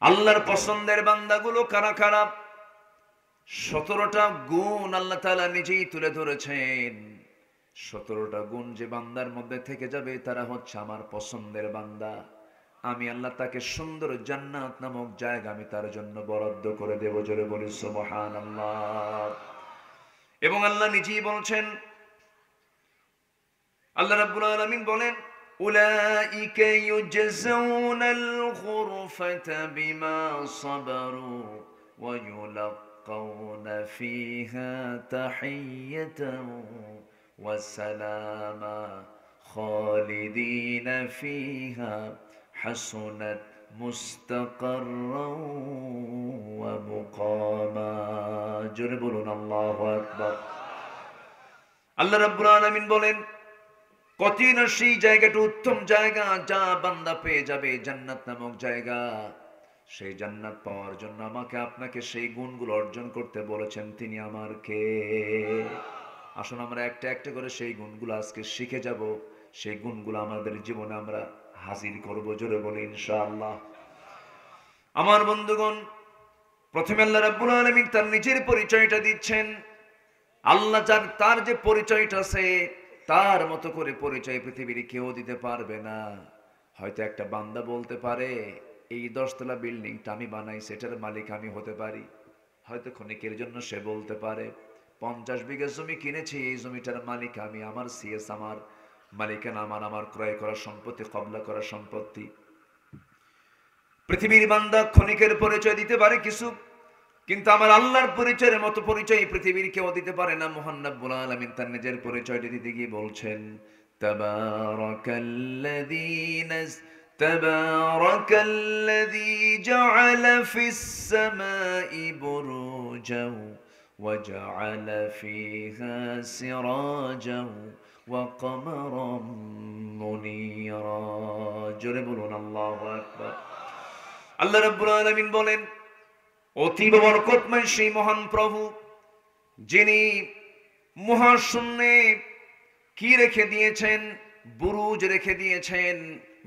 আল্লাহর পছন্দের বান্দাগুলো কারা কারা? 17টা গুণ আল্লাহ তাআলা নিজেই তুলে ধরেছেন। 17টা গুণ যে বান্দার মধ্যে থেকে যাবে তারা হচ্ছে আমার পছন্দের বান্দা। আমি আল্লাহ তাকে সুন্দর জান্নাত নামক জায়গা আমি তার জন্য বরাদ্দ করে দেব। জোরে বলি সুবহানাল্লাহ। এবং আল্লাহ নিজেই বলছেন, আল্লাহ রাব্বুল আলামিন বলেন, উলাইকা ইউজজাউনাল গুরফাতা বিমা সাবারু ওয়া ইউলাক্কাউনা ফিহা তাহিয়াতাও ওয়া সালামা খালিদিনা ফিহা হাসুনাত মুস্তাকাররাও ওয়া মুকামা। জোরে বলুন আল্লাহু আকবার। আল্লাহ রাব্বুল আলামিন বলেন, কতই না সেই জায়গাটা উত্তম জায়গা, যা বান্দা পেয়ে যাবে জান্নাত নামক জায়গা। সেই জান্নাত পাওয়ার জন্য আমাকে আপনাকে সেই গুণগুলো অর্জন করতে বলেছেন। তিনি আমার কে? আসুন আমরা একটা একটা করে সেই গুণগুলো আজকে শিখে যাব। সেই গুণগুলো আমাদের জীবনে আমরা হাজির করব। জোরে বলি ইনশাআল্লাহ। আমার বন্ধুগণ, প্রথমে আল্লাহ রাব্বুল আলামিন তার নিজের পরিচয়টা দিচ্ছেন। আল্লাহ তার যে পরিচয়টা আছে, তার মতো করে পরিচয় পৃথিবীর কেউ দিতে পারবে না। হয়তো একটা বান্দা বলতে পারে, এই 10তলা বিল্ডিংটা আমি বানাইছি, এটার মালিক আমি হতে পারি। হয়তো ক্ষণিকের জন্য সে বলতে পারে, 50 বিঘা জমি কিনেছি, এই জমিটার মালিক আমি, আমার সিএস আমার, মালিকানা আমার, আমার ক্রয় করা সম্পত্তি, কবলা করা সম্পত্তি। পৃথিবীর বান্দা ক্ষণিকের পরিচয় দিতে পারে কিছু, কিন্তু আমার আল্লাহর পরিচয়ের মতো পরিচয় পৃথিবীর কেউ দিতে পারে না। মহান রব্বুল আলামিন তার নিজের পরিচয়টি দিতে গিয়ে বলছেন, তাবারাকাল্লাযী জাআলা ফিস সামাই বুরুজাও ওয়া জাআলা ফিহা সিরাজাও ওয়া কমারাম মুনীরা। জোরে বলুন আল্লাহু আকবার। আল্লাহ রাব্বুল আলামিন বলেন, অতীব বরকতময় সেই মহান প্রভু, যিনি মহাশূন্যে কি রেখে দিয়েছেন? বুরুজ রেখে দিয়েছেন,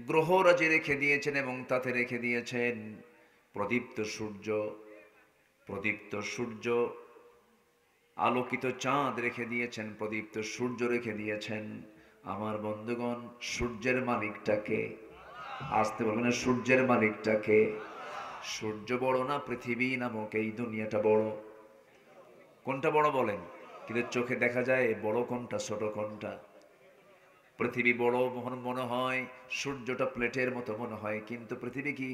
গ্রহরাজি রেখে দিয়েছেন, এবং তাতে রেখে দিয়েছেন প্রদীপ্ত সূর্য, প্রদীপ্ত সূর্য, আলোকিত চাঁদ রেখে দিয়েছেন, প্রদীপ্ত সূর্য রেখে দিয়েছেন। আমার বন্ধুগণ, সূর্যের মালিকটাকে আসতে বলবেন, সূর্যের মালিকটাকে? সূর্য বড় না পৃথিবী নামক এই দুনিয়াটা বড়? কোনটা বড় বলেন? কিন্তু চোখে দেখা যায় বড় কোনটা, ছোট কোনটা? পৃথিবী বড় মনে হয়, সূর্যটা প্লেটের মতো মনে হয়, কিন্তু পৃথিবী কি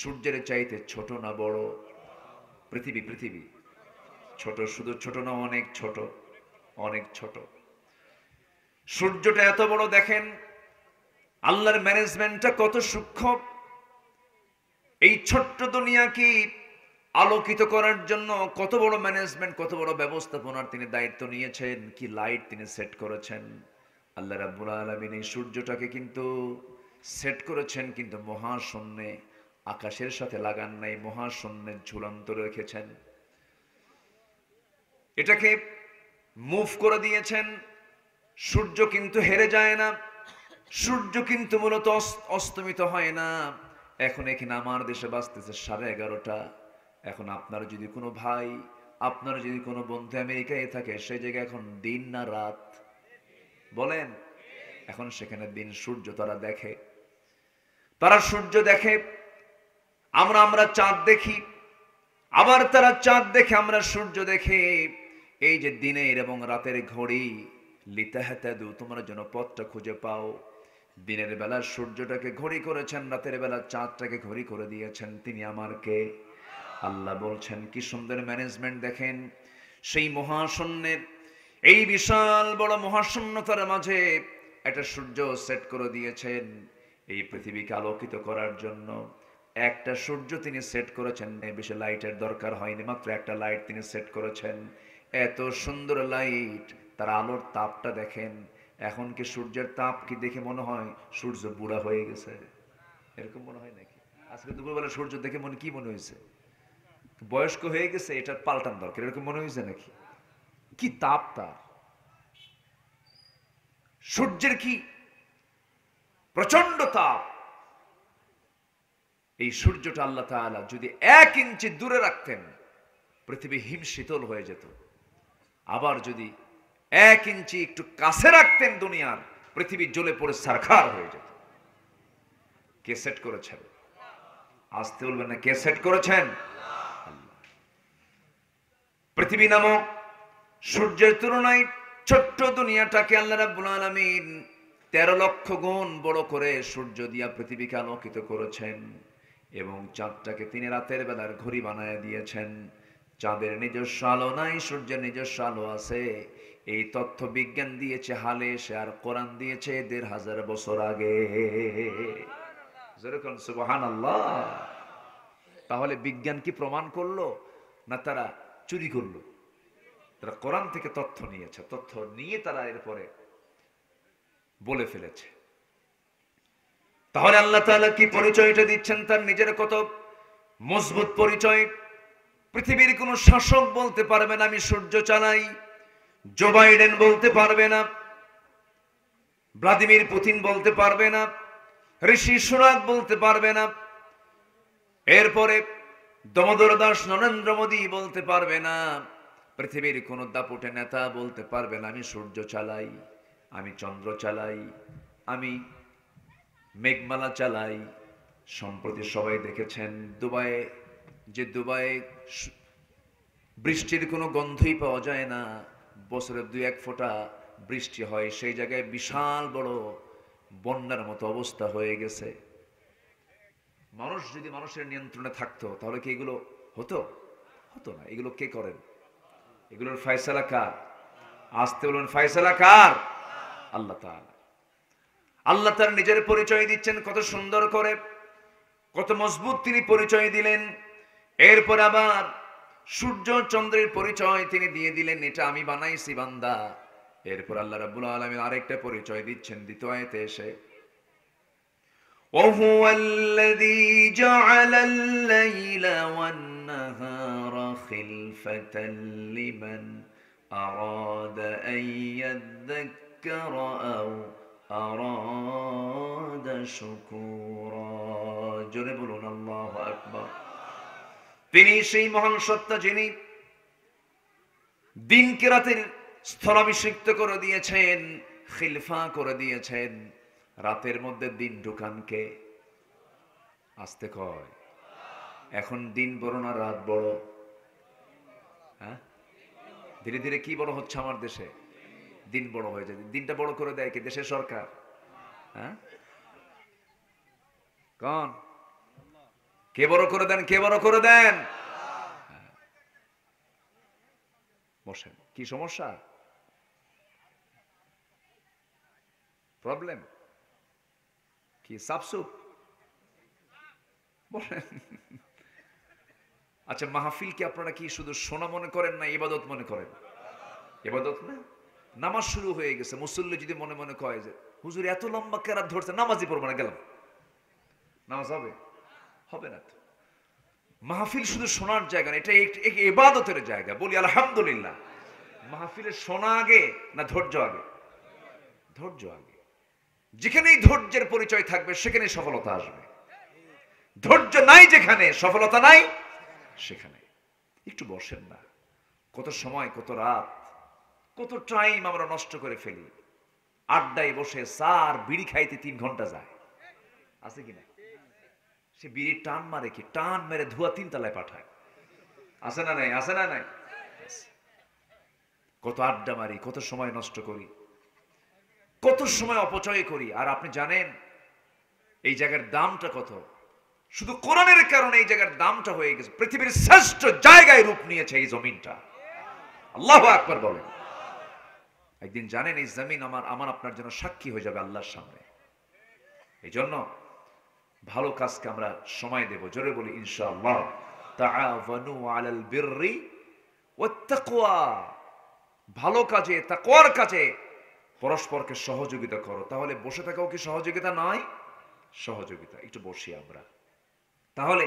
সূর্যের চাইতে ছোট না বড়? পৃথিবী পৃথিবী ছোট, শুধু ছোট না, অনেক ছোট, অনেক ছোট। সূর্যটা এত বড়, দেখেন আল্লাহর ম্যানেজমেন্টটা কত সূক্ষ্ম। এই ছোট্ট দুনিয়া কি আলোকিত করার জন্য কত বড় ম্যানেজমেন্ট, কত বড় ব্যবস্থাপনার তিনি দায়িত্ব নিয়েছেন, কি লাইট তিনি সেট করেছেন। আল্লাহ রাব্বুল আলামিন এই সূর্যটাকে কিন্তু সেট করেছেন, কিন্তু মহাশূন্যে, আকাশের সাথে লাগান নাই, মহাশূন্যে ঝুলন্ত রেখেছেন। এটাকে মুভ করে দিয়েছেন। সূর্য কিন্তু হেরে যায় না, সূর্য কিন্তু মূলত অস্তমিত হয় না। এখন এখানে আমার দেশে বাজতেছে 11:30। এখন আপনার যদি কোনো ভাই, আপনার যদি কোনো বন্ধু আমেরিকায় থাকে, সেই জায়গায় এখন দিন না রাত বলেন? এখন সেখানে দিন, সূর্য তারা দেখে, তারা সূর্য দেখে, আমরা চাঁদ দেখি, আবার তারা চাঁদ দেখে, আমরা সূর্য দেখে। এই যে দিনের এবং রাতের ঘড়ি, লিতাহাতাদু, তোমরা যেন পথটা খুঁজে পাও। দিনের বেলা সূর্যটাকে ঘড়ি করেছেন, রাতের বেলা চাঁদটাকে ঘড়ি করে দিয়েছেন। তিনি আমার কে? আল্লাহ বলছেন, কি সুন্দর ম্যানেজমেন্ট দেখেন। সেই মহাশূন্যের, এই বিশাল বড় মহাশূন্যতার মাঝে একটা সূর্য সেট করে দিয়েছেন এই পৃথিবীকে আলোকিত করার জন্য। একটা সূর্য তিনি সেট করেছেন, বেশি লাইটের দরকার হয়নি, মাত্র একটা লাইট তিনি সেট করেছেন। এত সুন্দর লাইট, তার আলোর তাপটা দেখেন। এখন কি সূর্যের তাপ কি দেখে মনে হয় সূর্য বুড়া হয়ে গেছে? এরকম মনে হয় নাকি? আজকে দুপুরবেলা সূর্য দেখে কি মনে হয়েছে? বয়স্ক হয়ে গেছে, এটার পাল্টান দরকার, এরকম মনে হয়েছে নাকি? কি তাপ তার! সূর্যের কি প্রচন্ড তাপ! এই সূর্যটা আল্লাহ তাআলা যদি 1 ইঞ্চি দূরে রাখতেন, পৃথিবী হিমশীতল হয়ে যেত। আবার যদি 1 ইঞ্চি একটু কাছে রাখতেন দুনিয়ার, পৃথিবী জ্বলে পড়ে ছারখার হয়ে যেত। কে সেট করেছেন? আসতে বলবেন না, কে সেট করেছেন? আল্লাহ। পৃথিবী নামক সূর্যের তুলনায় ছোট্ট দুনিয়াটাকে আল্লাহ রাব্বুল আলামিন 13 লক্ষ গুণ বড় করে সূর্য দিয়া পৃথিবীকে আলোকিত করেছেন, এবং চাঁদটাকে তিনি রাতের বেলার ঘড়ি বানায় দিয়েছেন। চাঁদের নিজস্ব আলো নাই, সূর্যের নিজস্ব আলো আছে। এই তথ্য বিজ্ঞান দিয়েছে হালে এসে, আর কোরআন দিয়েছে 1500 বছর আগে। যেরকম সুবহানাল্লাহ। তাহলে বিজ্ঞান কি প্রমাণ করলো, না তারা চুরি করলো? তারা কোরআন থেকে তথ্য নিয়েছে, তথ্য নিয়ে তারা এরপরে বলে ফেলেছে। তাহলে আল্লাহ তাআলা কি পরিচয়টা দিচ্ছেন? তার নিজের কত মজবুত পরিচয়। পৃথিবীর কোন শাসক বলতে পারবে না আমি সূর্য চালাই। জো বাইডেন বলতে পারবে না, ভ্লাদিমির পুতিন বলতে পারবে না, ঋষি সুনাক বলতে পারবে না, এরপরে দামোদর দাস নরেন্দ্র মোদী বলতে পারবে না, পৃথিবীর কোন দাপুটে নেতা বলতে পারবে না আমি সূর্য চালাই, আমি চন্দ্র চালাই, আমি মেঘমালা চালাই। সম্প্রতি সবাই দেখেছেন দুবাইয়ে বৃষ্টির কোনো গন্ধই পাওয়া যায় না, বছরে 2-1 ফোঁটা বৃষ্টি হয়, সেই জায়গায় বিশাল বড় বন্যার মতো অবস্থা হয়ে গেছে। মানুষ যদি মানুষের নিয়ন্ত্রণে থাকতো তাহলে কি এগুলো হতো? হতো না। এগুলো কে করেন? এগুলোর ফয়সালা কার? আসতে বলুন, ফয়সালা কার? আল্লাহ তাআলা। আল্লাহ তার নিজের পরিচয় দিচ্ছেন কত সুন্দর করে, কত মজবুত তিনি পরিচয় দিলেন। এরপর আবার সূর্য চন্দ্রের পরিচয় তিনি দিয়ে দিলেন, এটা আমি বানাইছি বান্দা। এরপর আল্লাহ রাব্বুল আলামিন আরেকটা পরিচয় দিচ্ছেন দ্বিতীয় আয়াতে এসে, وهو الذي جعل الليل والنهار خلفة لمن أراد أن يذكر أو أراد شكورا। জোরে বলুন আল্লাহু আকবার। তিনি সেই মহান সত্তা যিনি দিনকে রাতের স্থলাভিষিক্ত করে দিয়েছেন, খিলফা করে দিয়েছেন। রাতের মধ্যে দিন ঢুকান কে? আসতে কয়। এখন দিন বড় না রাত বড়? হ্যাঁ, ধীরে ধীরে কি বড় হচ্ছে আমার দেশে? দিন বড় হয়ে যায়। দিনটা বড় করে দেয় কি দেশের সরকার? হ্যাঁ, কোন? কে বড় করে দেন? কে বড় করে দেন? বসেন। কি সমস্যা? প্রবলেম কি? সাপসুপ? বলেন। আচ্ছা, মাহফিল কি আপনারা কি শুধু শোনা মনে করেন না ইবাদত মনে করেন? ইবাদত না? নামাজ শুরু হয়ে গেছে, মুসল্লি যদি মনে মনে কয় যে হুজুর এত লম্বা কেরাত ধরছে, নামাজই পড়বো না, গেলাম, নামাজ হবে? হবে না তো। মাহফিল শুধু শোনার জায়গা না, এটা ইবাদতের জায়গা। বলি আলহামদুলিল্লাহ। মাহফিলের শোনা আগে না ধৈর্য আগে? ধৈর্য আগে। যেখানেই ধৈর্যের পরিচয় থাকবে সেখানেই সফলতা আসবে। ধৈর্য নাই যেখানে, সফলতা নাই সেখানে। একটু বসেন না। কত সময়, কত রাত, কত টাইম আমরা নষ্ট করে ফেলি। আড্ডায় বসে সার বিড়ি খাইতে 3 ঘন্টা যায়, আছে কিনা? সে বিড়ির টান মারে কি? টান মেরে ধোয়া 3 তলায় পাঠায়, আছে না নাই? আছে না নাই? কত আড্ডা মারি, কত সময় নষ্ট করি, কত সময় অপচয় করি। আর আপনি জানেন এই জায়গার দামটা কত? শুধু কোরআনের কারণে এই জায়গার দামটা হয়ে গেছে। পৃথিবীর শ্রেষ্ঠ জায়গায় রূপ নিয়েছে এই জমিনটা। আল্লাহু আকবার বলেন। একদিন জানেন এই জমিন আমার আপনার জন্য সাক্ষী হয়ে যাবে আল্লাহর সামনে। এই জন্য ভালো কাজকে আমরা সময় দেব। জোরে বলি ইনশাআল্লাহ। তাআওয়ানু আলাল বিররি ওয়াত তাকওয়া। ভালো কাজে, তাকওয়ার কাজে পরস্পরকে সহযোগিতা করো। তাহলে বসে থাকাও কি সহযোগিতা নয়? সহযোগিতা। একটু বসি আমরা। তাহলে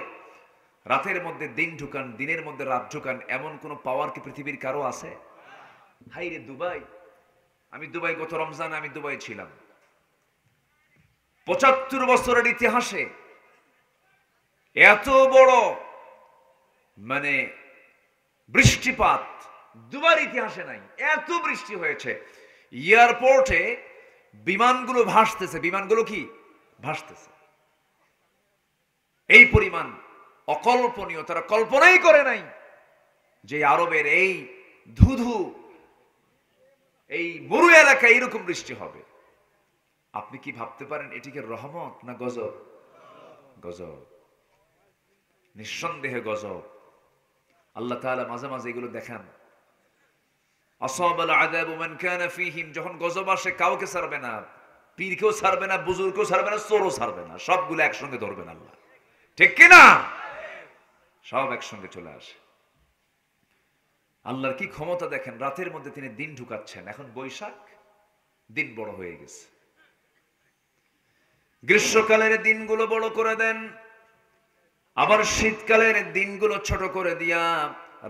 রাতের মধ্যে দিন ঢুকান, দিনের মধ্যে রাত ঢুকান, এমন কোন পাওয়ার কি পৃথিবীর কারো আছে? হাই রে দুবাই! আমি দুবাই, গত রমজানে আমি দুবাই ছিলাম। 75 বছরের ইতিহাসে এত বড় মানে বৃষ্টিপাত দুবার ইতিহাসে নাই, এত বৃষ্টি হয়েছে। এয়ারপোর্টে বিমানগুলো ভাসতেছে, বিমানগুলো কি ভাসতেছে, এই পরিমাণ অকল্পনীয়, তারা কল্পনাই করে নাই যে আরবের এই ধুধু এই মরু এলাকায় এরকম বৃষ্টি হবে। আপনি কি ভাবতে পারেন এটিকে রহমত না গজব? গজব, নিঃসন্দেহে গজব। আল্লাহ তাআলা মাঝে মাঝে এগুলো দেখান। আসাবাল আযাবু মান কানা ফীহিম, যখন গজব আসে কাউকে ছাড়বে না, পীরকেও ছাড়বে না, বুজুর্গকেও ছাড়বে না, চোরও ছাড়বে না, সবগুলো একসঙ্গে ধরবেন আল্লাহ, ঠিক কি না? সব একসঙ্গে চলে আসে। আল্লাহর কি ক্ষমতা দেখেন, রাতের মধ্যে তিনি দিন ঢুকাচ্ছেন। এখন বৈশাখ, দিন বড় হয়ে গেছে। গ্রীষ্মকালের দিনগুলো বড় করে দেন, আবার শীতকালের দিনগুলো ছোট করে দিয়া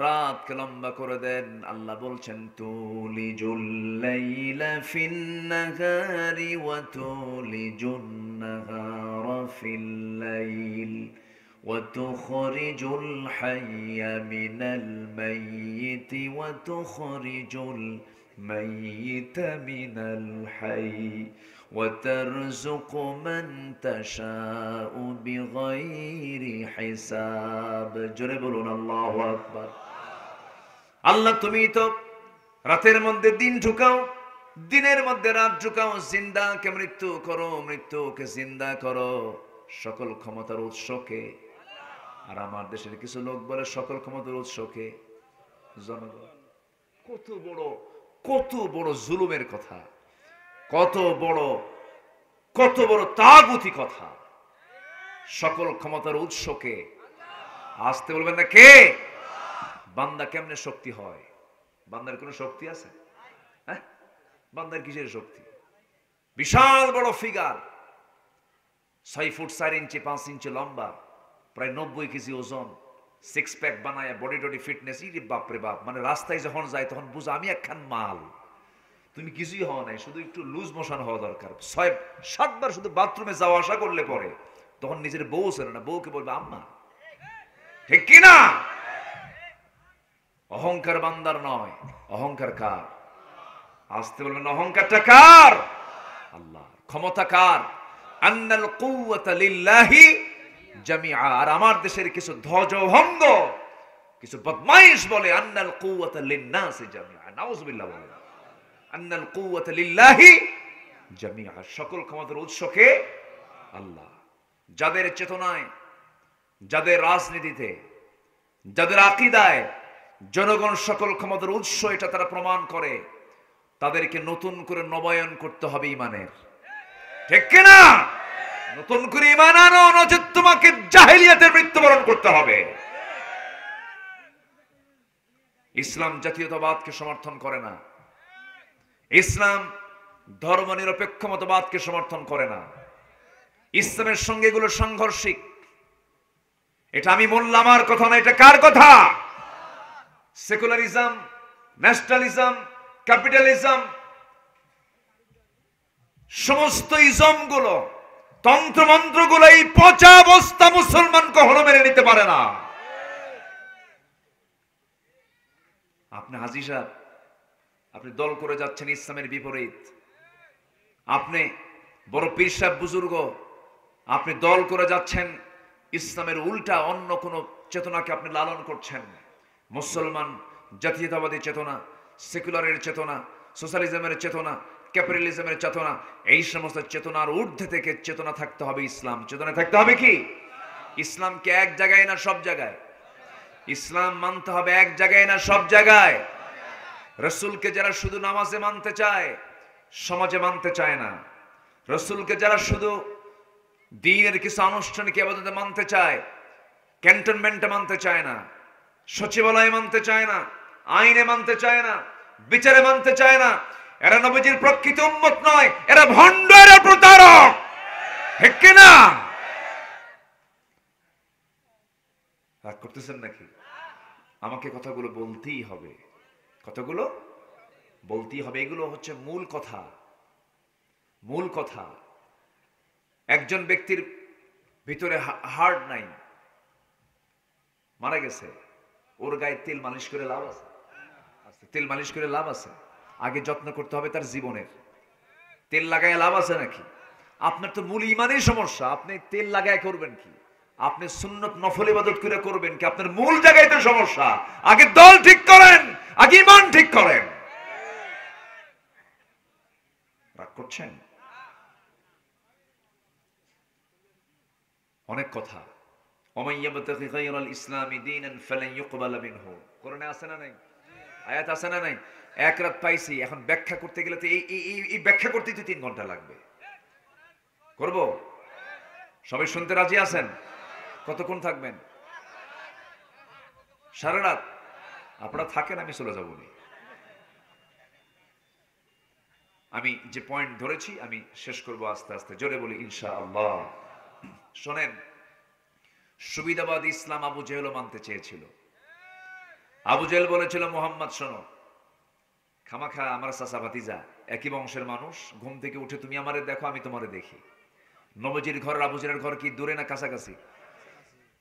রাতকে লম্বা করে দেন। আল্লাহ বলছেন তুলিজুল লাইলা ফিন নাহারি ওয়া তুলিজুন নাহারা ফিল লাইল ওয়া তুখরিজুল হাইয়া মিনাল মাইয়িতি ওয়া তুখরিজুল মাইয়িতা মিনাল হাইয়্যি وترزق من تشاء بغير حساب। জোরে বলুন আল্লাহু আকবার। আল্লাহ তুমি তো রাতের মধ্যে দিন ঢুকাও, দিনের মধ্যে রাত ঢুকাও, জিন্দাকে মৃত্যু করো, মৃত্যুকে জিন্দা করো। সকল ক্ষমতার উৎসকে। আর আমার দেশের কিছু লোক বলে সকল ক্ষমতার উৎসকে জনগণ। কত বড় জুলুমের কথা, কত বড় তাগুতি কথা। সকল ক্ষমতার উৎসকে আসতে বলবেন না কে? বান্দা কেমনে শক্তি হয়? বান্দার কোনো শক্তি আছে? হ্যাঁ, বান্দার কিসের শক্তি? বিশাল বড় ফিগার, 6 ফুট 4 ইঞ্চি 5 ইঞ্চি লম্বা, প্রায় 90 কেজি ওজন, 6 প্যাক বানায়, বডি টডি ফিটনেস। ইরে বাপরে বাপ, মানে রাস্তায় যখন যায় তখন বুঝা আমি একখান মাল। তুমি কিছুই হওয়া নাই, শুধু একটু লুজ মোশন হওয়া দরকার। 6-7 বার শুধু বাথরুমে যাওয়া আসা করলে পরে তখন নিজের বউ ছিল না, বউকে বলবে আম্মা, ঠিক কিনা? অহংকার বান্দার নয়, অহংকার কার? আসতে বলবেন অহংকারটা কার? আল্লাহ। ক্ষমতা কার? আন্নাল কুওয়াতা লিল্লাহি জামিআ। আর আমার দেশের কিছু ধ্বজভঙ্গ, কিছু বদমাইশ বলে আন্নাল কুওয়াতা লিন্নাসি জামিআ। নাউযুবিল্লাহ বলে আন্নাল কুওয়াতা লিল্লাহি জামিআ। সকল ক্ষমতার উৎসকে আল্লাহ। যাদের চেতনায়, যাদের রাজনীতিতে, যাদের আকীদায় জনগণ সকল ক্ষমতার উৎস এটা তারা প্রমাণ করে, তাদেরকে নতুন করে নবায়ন করতে হবে ইমানের, ঠিক কিনা? নতুন করে ইমান আনো, নচেৎ তোমাকে জাহেলিয়াতের মৃত্যুবরণ করতে হবে। ইসলাম জাতীয়তাবাদকে সমর্থন করে না, ইসলাম ধর্মনিরপেক্ষ মতবাদকে সমর্থন করে না। ইসলামের সঙ্গে এগুলো সাংঘর্ষিক। এটা আমি বললাম, আমার কথা না, এটা কার কথা? সেকুলারিজম, ন্যাশনালিজম, ক্যাপিটালিজম, সমস্ত ইজম গুলো, তন্ত্রমন্ত্রগুলো এই পচা অবস্থা মুসলমান কখনো মেনে নিতে পারে না। আপনি হাজী সাহেব, আপনি দল করে যাচ্ছেন ইসলামের বিপরীত। আপনি বড় পীর সাহেব বুজুর্গ, আপনি দল করে যাচ্ছেন ইসলামের উল্টা অন্য কোন চেতনাকে আপনি লালন করছেন। মুসলমান জাতীয়তাবাদী চেতনা, সেকুলারের চেতনা, সোশ্যালিজমের চেতনা, ক্যাপিটালিজমের চেতনা, এই সমস্ত চেতনার ঊর্ধ্বে থেকে চেতনা থাকতে হবে ইসলাম। চেতনা থাকতে হবে কি? ইসলামকে এক জায়গায় না সব জায়গায়? ইসলাম মানতে হবে এক জায়গায় না সব জায়গায়? রসুলকে যারা শুধু নামাজে মানতে চায়, সমাজে মানতে চায় না। রসুলকে যারা শুধু দ্বীনের কিছু আনুষ্ঠানিক ইবাদতে মানতে চায়, ক্যান্টনমেন্টে মানতে চায় না, সচিবালয়ে মানতে চায় না, আইনে মানতে চায় না, বিচারে মানতে চায় না, এরা নবীজির প্রকৃত উম্মত নয়, এরা ভণ্ড, এরা প্রতারক, ঠিক কিনা? রাগ করতেছেন নাকি? আমাকে কথাগুলো বলতেই হবে, কথাগুলো বলতেই হবে। এগুলো হচ্ছে মূল কথা, মূল কথা। একজন ব্যক্তির ভিতরে হার্ট নাই, মারা গেছে, ওর গায়ে তেল মালিশ করে লাভ আছে? তেল মালিশ করে লাভ আছে? আগে যত্ন করতে হবে তার জীবনের। তেল লাগায় লাভ আছে নাকি? আপনার তো মূল ইমানের সমস্যা, আপনি তেল লাগায় করবেন কি? আপনি সুন্নত নফল ইবাদত করে করবেন কি? আপনার মূল জায়গায় তো সমস্যা। আগে দল ঠিক করেন, আগে ইমান ঠিক করেন। রাগ করছেন? অনেক কথা। ওমান ইয়াবতাগি গায়রাল ইসলামি দীনান ফালান ইউকবালা মিনহু, কোরআনে আছে না নাই? আয়াত আছে না নাই? এক রাত পাইছি, এখন ব্যাখ্যা করতে গেলে তো এই ব্যাখ্যা করতেই তো 3 ঘন্টা লাগবে। করব? সবাই শুনতে রাজি আছেন? কতক্ষণ থাকবেন? সারা রাত? আপনারা থাকেন, আমি চলে যাব। আমি যে পয়েন্ট ধরেছি আমি শেষ করব আস্তে আস্তে, জোরে বলি ইনশাআল্লাহ। শোনেন, সুবিধাবাদী ইসলাম আবু জেহেলও মানতে চেয়েছিল। আবু জেহেল বলেছিল, মোহাম্মদ শোনো, খামাখা আমার চাচা ভাতিজা, একই বংশের মানুষ, ঘুম থেকে উঠে তুমি আমারে দেখো, আমি তোমারে দেখি। নবজির ঘর আবু জেহেলের ঘর কি দূরে না কাছাকাছি?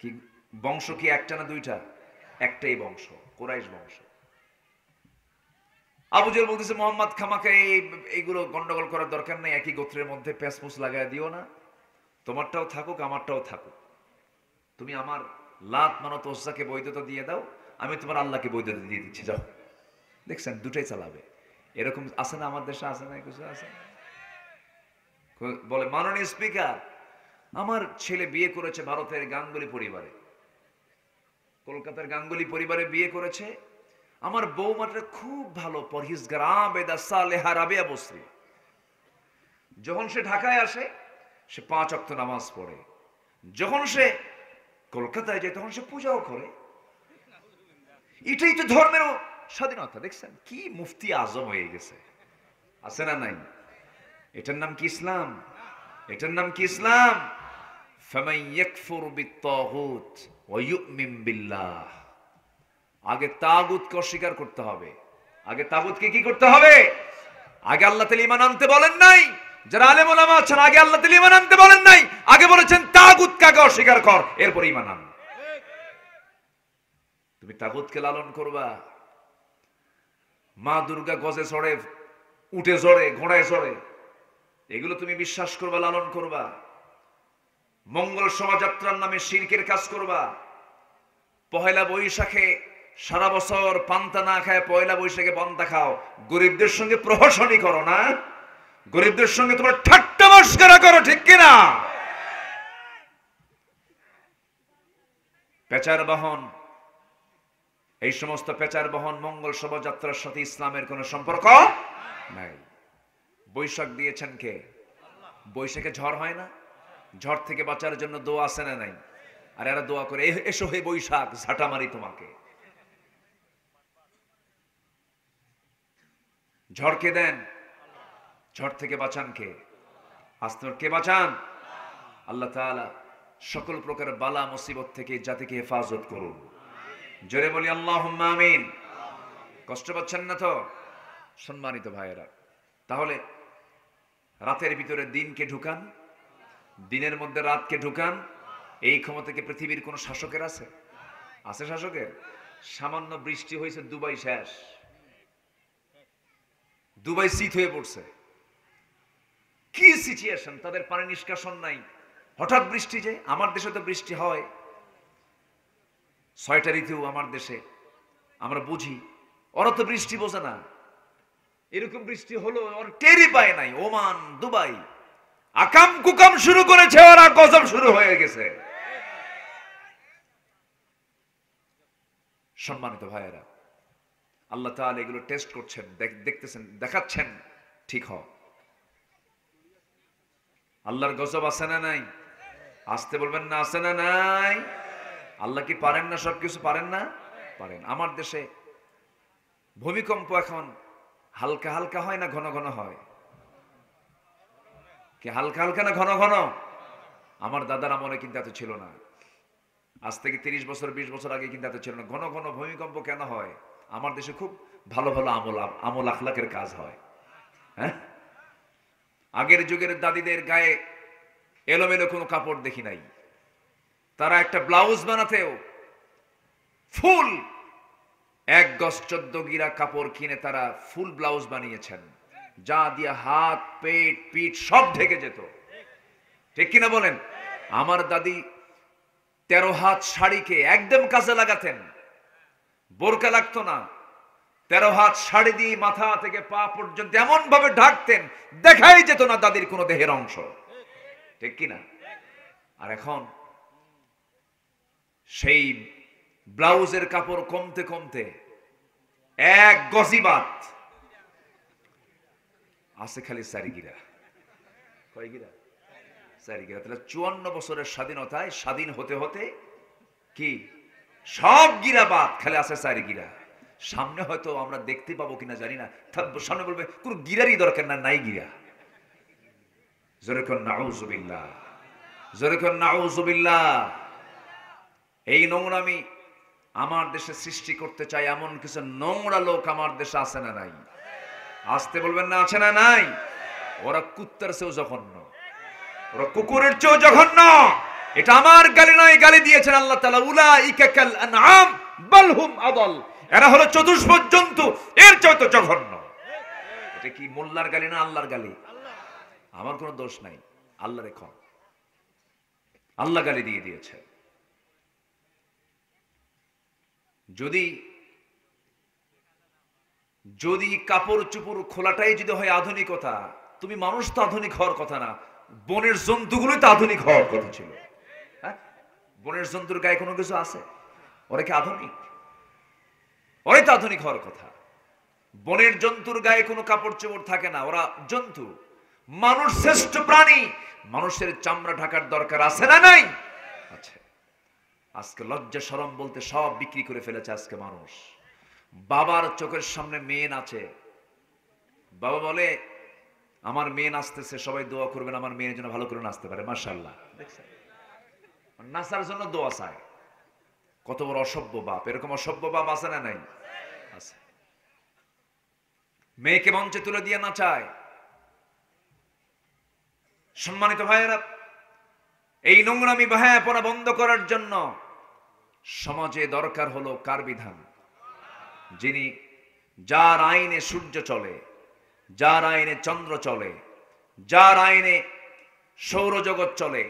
কি বংশ কি একটা না দুইটা? একটাই বংশ, কুরাইশ বংশ। আবু জেহেল বলতেছে, মোহাম্মদ খামাখা এইগুলো গন্ডগোল করার দরকার নেই, একই গোত্রের মধ্যে প্যাঁচপুচ লাগাই দিও না, তোমারটাও থাকুক আমারটাও থাকুক। তুমি আমার লাত মানত ওজ্জাকে বৈধতা দিয়ে দাও, আমি তোমার আল্লাহকে বৈধতা দিয়ে দিচ্ছি, যাও। দেখছেন, দুটাই চালাবে। এরকম আছে না আমার দেশে? আছে না কিছু? আছে। বলে, মাননীয় স্পিকার, আমার ছেলে বিয়ে করেছে ভারতের গাঙ্গুলি পরিবারে, কলকাতার গাঙ্গুলি পরিবারে বিয়ে করেছে। আমার বৌমাটা খুব ভালো পরহেজগার, আবেদা সালেহা রাবিয়া বসরি। যখন সে ঢাকায় আসে, সে 5 ওয়াক্ত নামাজ পড়ে। যখন সে কলকাতায় যায়, তখন সে পূজাও করে। এটাই তো ধর্মের স্বাধীনতা। দেখছেন কি মুফতি আজম হয়ে গেছে? আছে না নাই? এটার নাম কি ইসলাম? এটার নাম কি ইসলাম? ফামান ইয়াকফুর বিত-তাগুত ওয়া ইউমিন বিল্লাহ। আগে তাগুতকে অস্বীকার করতে হবে। আগে তাগুতকে কি করতে হবে? আগে আল্লাহ তাআলা ঈমান আনতে বলেন নাই। যারা আলেম ওলামা আছেন, আগে আল্লাহ তাআলা ঈমান আনতে বলেন নাই, আগে বলেছেন তাগুতকে আগে অস্বীকার কর, এরপর ঈমান আন। তুমি তাগুতকে লালন করবা। মা দুর্গা গজে চড়ে, উঠে চড়ে, ঘোড়ায় চড়ে, এগুলো তুমি বিশ্বাস করবা, লালন করবা। মঙ্গল শোভাযাত্রার নামে শিরকের কাজ করবা। পহেলা বৈশাখে সারা বছর পান্তা না খায়, পয়লা বৈশাখে পান্তা খাও। গরিবদের সঙ্গে প্রহসনই করো না? গরিবদের সঙ্গে তোমার ঠাট্টা মশকরা করো, ঠিক কিনা? পেঁচার বাহন, এই সমস্ত পেঁচার বহন মঙ্গল শোভাযাত্রার সাথে ইসলামের কোনো সম্পর্ক নাই। বৈশাখ দিয়েছেন কে? বৈশাখে ঝড় হয় না? ঝড় থেকে বাঁচার জন্য দোয়া আছে না নাই? আর এরা দোয়া করে, এসো হে বৈশাখ, ঝাঁটা মারি তোমাকে। ঝড়কে দেন, ঝড় থেকে বাঁচান কে? আসতে কে বাঁচান? আল্লাহ তাআলা সকল প্রকার বালা মুসিবত থেকে জাতিকে হেফাজত করুন। জোরে বলি আল্লাহুম্মা আমিন। কষ্ট পাচ্ছেন না তো? সম্মানিত ভাইয়েরা, তাহলে রাতের ভিতরে দিনকে ঢুকান, দিনের মধ্যে রাতকে ঢুকান। এই ক্ষমতা কি পৃথিবীর কোন শাসকের আছে? আছে শাসকের? সামান্য বৃষ্টি হয়েছে, দুবাই শেষ। দুবাই শীত হয়ে পড়ছে। কি সিচুয়েশন, তাদের পানি নিষ্কাশন নাই, হঠাৎ বৃষ্টি। যে আমার দেশে তো বৃষ্টি হয়, 6টা ঋতু আমার দেশে, আমরা বুঝি। ওরা তো বৃষ্টি বোঝে না। এরকম বৃষ্টি হলো, ওর টেরই পায় নাই। ওমান, দুবাই আকাম কুকাম শুরু করেছে, ওরা গজব শুরু হয়ে গেছে। সম্মানিত ভাইয়েরা, আল্লাহ তাআলা এগুলো টেস্ট করছেন, দেখতেছেন, দেখাচ্ছেন ঠিক হ। আল্লাহর গজব আছে না নাই? আসতে বলবেন না, আছে না নাই? আল্লাহ কি পারেন না? সবকিছু পারেন না? পারেন। আমার দেশে ভূমিকম্প এখন হালকা হালকা হয় না ঘন ঘন হয়? কি হালকা হালকা না ঘন ঘন? আমার দাদার আমলে কিন্তু এত ছিল না। আজ থেকে 30 বছর 20 বছর আগে কিন্তু এত ছিল না। ঘন ঘন ভূমিকম্প কেন হয়? আমার দেশে খুব ভালো ভালো আমল আখলাকের কাজ হয়। হ্যাঁ, আগের যুগের দাদিদের গায়ে এলোমেলো কোনো কাপড় দেখি নাই। তারা একটা ব্লাউজ বানাতেও ফুল 1 গজ 14 গিরা কাপড় কিনে তারা ফুল ব্লাউজ বানিয়েছেন, যা দিয়ে হাত পেট পিঠ সব ঢেকে যেত, ঠিক কিনা বলেন? আমার দাদি 13 হাত শাড়িকে একদম কাজে লাগাতেন, বোরকা লাগতো না, 13 হাত শাড়ি দিয়ে মাথা থেকে পা পর্যন্ত এমন ভাবে ঢাকতেন দেখাই যেত না দাদির কোনো দেহের অংশ, ঠিক কিনা? আর এখন সেই ব্লাউজের কাপড় কমতে কমতে 1 গজি বাদ আছে খালি 4 গিরা। কয় গিরা? 4 গিরা। তাহলে 54 বছরের স্বাধীনতায় স্বাধীন হতে হতে কি সব গিরা বাদ, খালি আছে 4 গিরা। সামনে হয়তো আমরা দেখতে পাবো কিনা জানি না, সামনে বলবে কোন গিরারই দরকার না, নাই গিরা। জোরে কোন নাউজুবিল্লাহ, জোরে কোন নাউজুবিল্লাহ। এই নোংরামি আমার দেশে সৃষ্টি করতে চাই এমন কিছু নোংরা লোক আমার দেশে আছে না নাই? আসতে বলবেন না, আছে না নাই? ওরা কুত্তার চেয়েও জঘন্য, ওরা কুকুরের চেয়েও জঘন্য। এটা আমার গালি নয়, গালি দিয়েছেন আল্লাহ তাআলা, উলাইকা কাল আনআম বাল হুম আদাল। এরা হলো চতুষ্পদ জন্তু, এর চেয়ে তো জঘন্য। এটা কি মোল্লার গালি না আল্লাহর গালি? আমার কোনো দোষ নাই, আল্লাহর এখন আল্লাহ গালি দিয়ে দিয়েছে। যদি যদি কাপড় চুপড় খোলাটাই যদি হয় আধুনিকতা, তুমি মানুষ তো আধুনিক হওয়ার কথা না, বনের জন্তুগুলোই তো আধুনিক হওয়ার কথা ছিল। হ্যাঁ, বনের জন্তুর গায়ে কোনো কিছু আছে? ওরা কি আধুনিক? ওরাই তো আধুনিক হওয়ার কথা। বনের জন্তুর গায়ে কোনো কাপড় চোপড় থাকে না, ওরা জন্তু। মানুষ শ্রেষ্ঠ প্রাণী, মানুষের চামড়া ঢাকার দরকার আছে না নাই? আচ্ছা, আজকে লজ্জা শরম বলতে সব বিক্রি করে ফেলেছে আজকে মানুষ। বাবার চোখের সামনে মেয়ে নাচে, বাবা বলে আমার মেয়ে নাচতেছে, সবাই দোয়া করবেন আমার মেয়ের জন্য ভালো করে নাচতে পারে, মাশাআল্লাহ। দেখছেন, নাচার জন্য দোয়া চায়। কত বড় অসভ্য বাপ! এরকম অসভ্য বাপ আছে না নাই? আছে। মেয়েকে মঞ্চে তুলে দিয়ে নাচায়। সম্মানিত ভাইয়েরা, এই নোংরামি ভাইয়াপনা বন্ধ করার জন্য সমাজে দরকার হলো কার বিধান? যিনি, যার আইনে সূর্য চলে, যার আইনে চন্দ্র চলে, যার আইনে সৌরজগৎ চলে,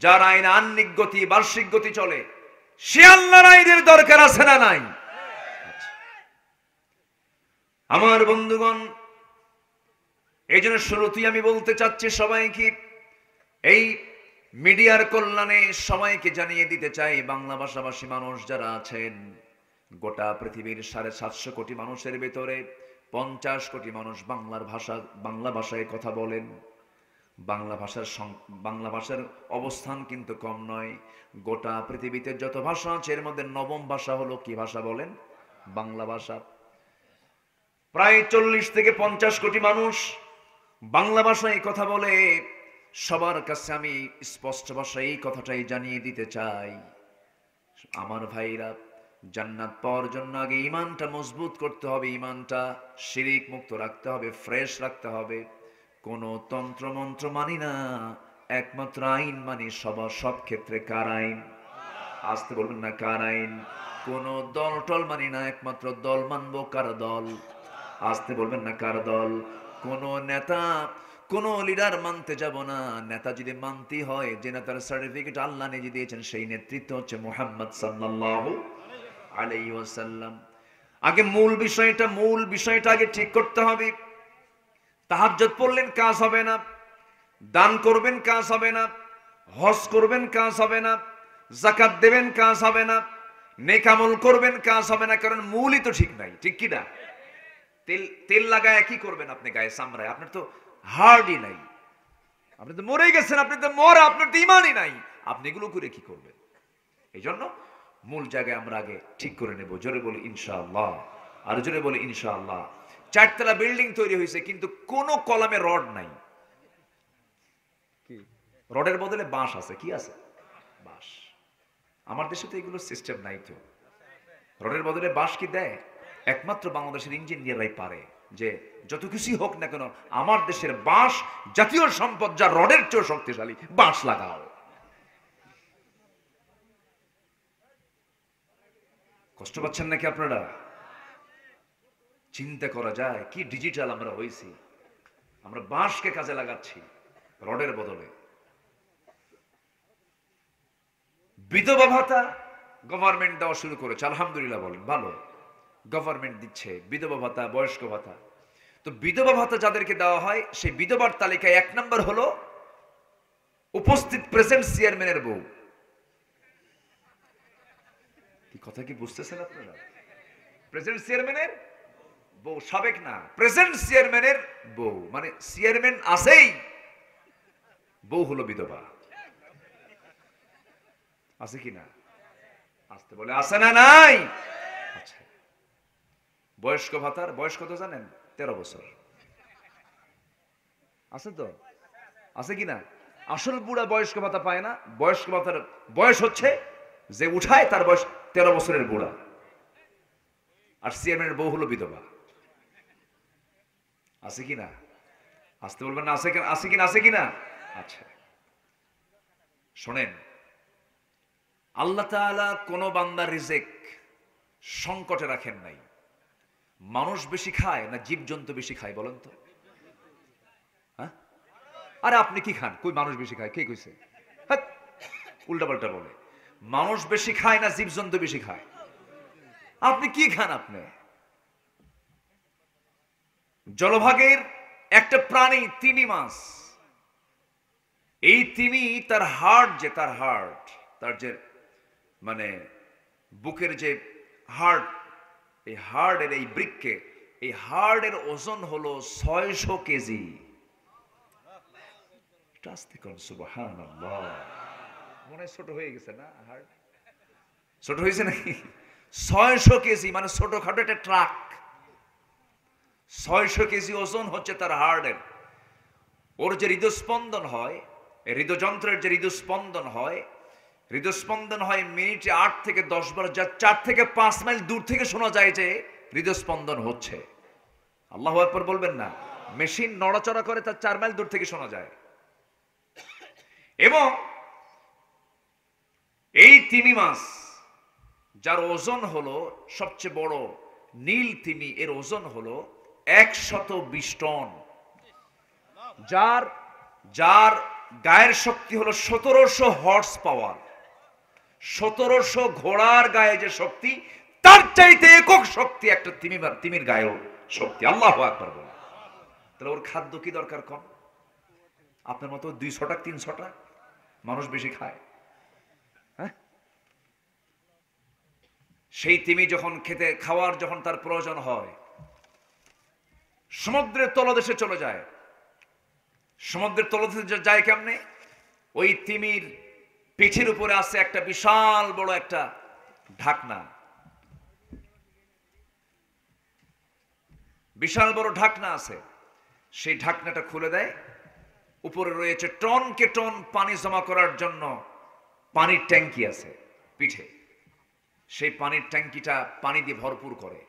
যার আইনে আহ্নিক গতি বার্ষিক গতি চলে, সে আল্লাহর আইনের দরকার আছে না নাই? আমার বন্ধুগণ, এই জন্য শুরুতেই আমি বলতে চাচ্ছি সবাইকে, এই মিডিয়ার কল্যাণে সবাইকে জানিয়ে দিতে চাই, বাংলা ভাষাভাষী মানুষ যারা আছেন, গোটা পৃথিবীর 750 কোটি মানুষের ভেতরে 50 কোটি মানুষ বাংলা ভাষায় কথা বলেন। বাংলা ভাষার অবস্থান কিন্তু কম নয়। গোটা পৃথিবীতে যত ভাষা আছে এর মধ্যে 9ম ভাষা হলো কি ভাষা বলেন? বাংলা ভাষা। প্রায় 40 থেকে 50 কোটি মানুষ বাংলা ভাষায় কথা বলে। সবার কাছে আমি স্পষ্ট ভাষায় এই কথাটাই জানিয়ে দিতে চাই, আমার ভাইরা, জান্নাত পাওয়ার জন্য আগে ঈমানটা মজবুত করতে হবে, ঈমানটা শিরিক মুক্ত রাখতে হবে, ফ্রেশ রাখতে হবে। কোন তন্ত্র মন্ত্র মানি না, একমাত্র আইন মানি। সব ক্ষেত্রে কার আইন? আসতে বলবেন না, কার আইন? কোন দল টল মানি না, একমাত্র দল মানবো। কার দল? আসতে বলবেন না, কার দল? কোন নেতা, কোন লিডার মানতে যাব না। নেতা যদি মানতে হয়, যে নেতার সার্টিফিকেট আল্লাহ নিজে দিয়েছেন, সেই নেতৃত্ব হচ্ছে মুহাম্মদ সাল্লাল্লাহু আলাইহি ওয়াসাল্লাম। আগে মূল বিষয়টা আগে ঠিক করতে হবে। তাহাজ্জুদ পড়লেন কাজ হবে না, দান করবেন কাজ হবে না, হজ করবেন কাজ হবে না, যাকাত দেবেন কাজ হবে না, নেক আমল করবেন কাজ হবে না, কারণ মূলই তো ঠিক নাই, ঠিক কি না? তেল লাগায় কি করবেন আপনি গায়ে চামড়ায়? আপনার তো হার্ডই নাই, আপনি তো মরে গেছেন, আপনি তো মরা, আপনার তো ঈমানই নাই, আপনি এগুলো করে কি করবেন? এই জন্য মূল জায়গায় আমরা আগে ঠিক করে নেব। জোরে বলি ইনশাআল্লাহ, আর জোরে বলি ইনশাআল্লাহ। 4 তলা বিল্ডিং তৈরি হয়েছে, কিন্তু কোন কলামে রড নাই। কি রডের বদলে বাঁশ আছে? কি আছে? বাঁশ। আমার দেশে তো এগুলো সিস্টেম নাই। তো রডের বদলে বাঁশ কি দেয়? একমাত্র বাংলাদেশের ইঞ্জিনিয়াররাই পারে, যে যত কিছুই হোক না কেন আমার দেশের বাঁশ জাতীয় সম্পদ, যা রডের চেয়েও শক্তিশালী, বাঁশ লাগাও। কষ্ট পাচ্ছেন নাকি আপনারা? চিন্তা করা যায় কি ডিজিটাল আমরা হয়েছি। আমরা বাঁশকে কাজে লাগাচ্ছি রডের বদলে। বিধবা ভাতা গভর্নমেন্ট দেওয়া শুরু করেছে, আলহামদুলিল্লাহ বলেন, ভালো, গভর্নমেন্ট দিচ্ছে বিধবা ভাতা, বয়স্ক ভাতা। তো বিধবা ভাতা যাদেরকে দেওয়া হয় সেই বিধবার তালিকায় 1 নম্বর হলো উপস্থিত প্রেজেন্ট চেয়ারম্যানের বউ। কি কথা কি বুঝতেছেন আপনারা? প্রেজেন্ট চেয়ারম্যানের বউ, সাবেক না, প্রেজেন্ট চেয়ারম্যানের বউ, মানে চেয়ারম্যান আছেই, বউ হলো বিধবা। আছে কি না? আসতে বলে আছে না নাই? আচ্ছা, বয়স্ক ভাতার বয়স কত জানেন? 13 বছর। আছে তো? আছে কি না? আসল বুড়া বয়স্ক ভাতা পায় না। বয়স্ক ভাতার বয়স হচ্ছে যে উঠায় তার বয়স 13 বছরের বুড়া। আর চেয়ারম্যানের বউ হলো বিধবা। আছে কি না? আসতে বলবেন না, আছে কি না? আছে কি না? আচ্ছা, শোনেন, আল্লাহ তাআলা কোন বান্দার রিজিক সংকটে রাখেন নাই। মানুষ বেশি খায় না জীবজন্তু বেশি খায় বলেন তো? হ্যাঁ, আরে আপনি কি খান? কই মানুষ বেশি খায়? কে কইছে? উল্টা পাল্টা বলে। মানুষ বেশি খায় না জীবজন্তু বেশি খায়? আপনি কি খান? আপনি জলভাগের একটা প্রাণী তিমি মাছ। এই তিমি তার হার্ট তার যে মানে বুকের যে হার্ট, এই হার্টের এই বৃক্কে, এই হার্টের ওজন হলো 600 কেজি। সুবহানাল্লাহ, মনে ছোট হয়ে গেছে না? হার্ট ছোট হয়েছে নাকি? 600 কেজি মানে ছোটখাটো একটা ট্রাক। 600 কেজি ওজন হচ্ছে তার হার্টের। ওর যে হৃদস্পন্দন হয়, হৃদযন্ত্রের যে হৃদস্পন্দন হয় মিনিটে 8 থেকে 10 বার, যা 4 থেকে 5 মাইল দূর থেকে শোনা যায় যে হৃদস্পন্দন হচ্ছে। আল্লাহু আকবার বলবেন না? মেশিন নড়াচড়া করে তার 4 মাইল দূর থেকে শোনা যায়। এবং এই তিমি মাছ যার ওজন হলো সবচেয়ে বড় নীল তিমি, এর ওজন হলো 120 টন। যার গায়ের শক্তি হলো 1700 হর্স পাওয়ার। 1700 ঘোড়ার গায়ে যে শক্তি, তার চাইতে একক শক্তি একটা তিমির গায়েও শক্তি। আল্লাহু আকবার বলেন। তাহলে ওর খাদ্য কি দরকার কম? আপনার মতো 200টা 300টা মানুষ বেশি খায়? হ্যাঁ, সেই তিমি যখন খাওয়ার যখন তার প্রয়োজন হয়, সমুদ্রের তলদেশে চলে যায়। সমুদ্রের তলদেশে যায় কেমনে? ওই তিমির পিঠের উপরে আছে একটা বিশাল বড় একটা ঢাকনা। বিশাল বড় ঢাকনা আছে। সেই ঢাকনাটা খুলে দেয়। উপরে রয়েছে টনকে টন পানি জমা করার জন্য পানির ট্যাঙ্কি আছে পিঠে। সেই পানির ট্যাঙ্কিটা পানি দিয়ে ভরপুর করে।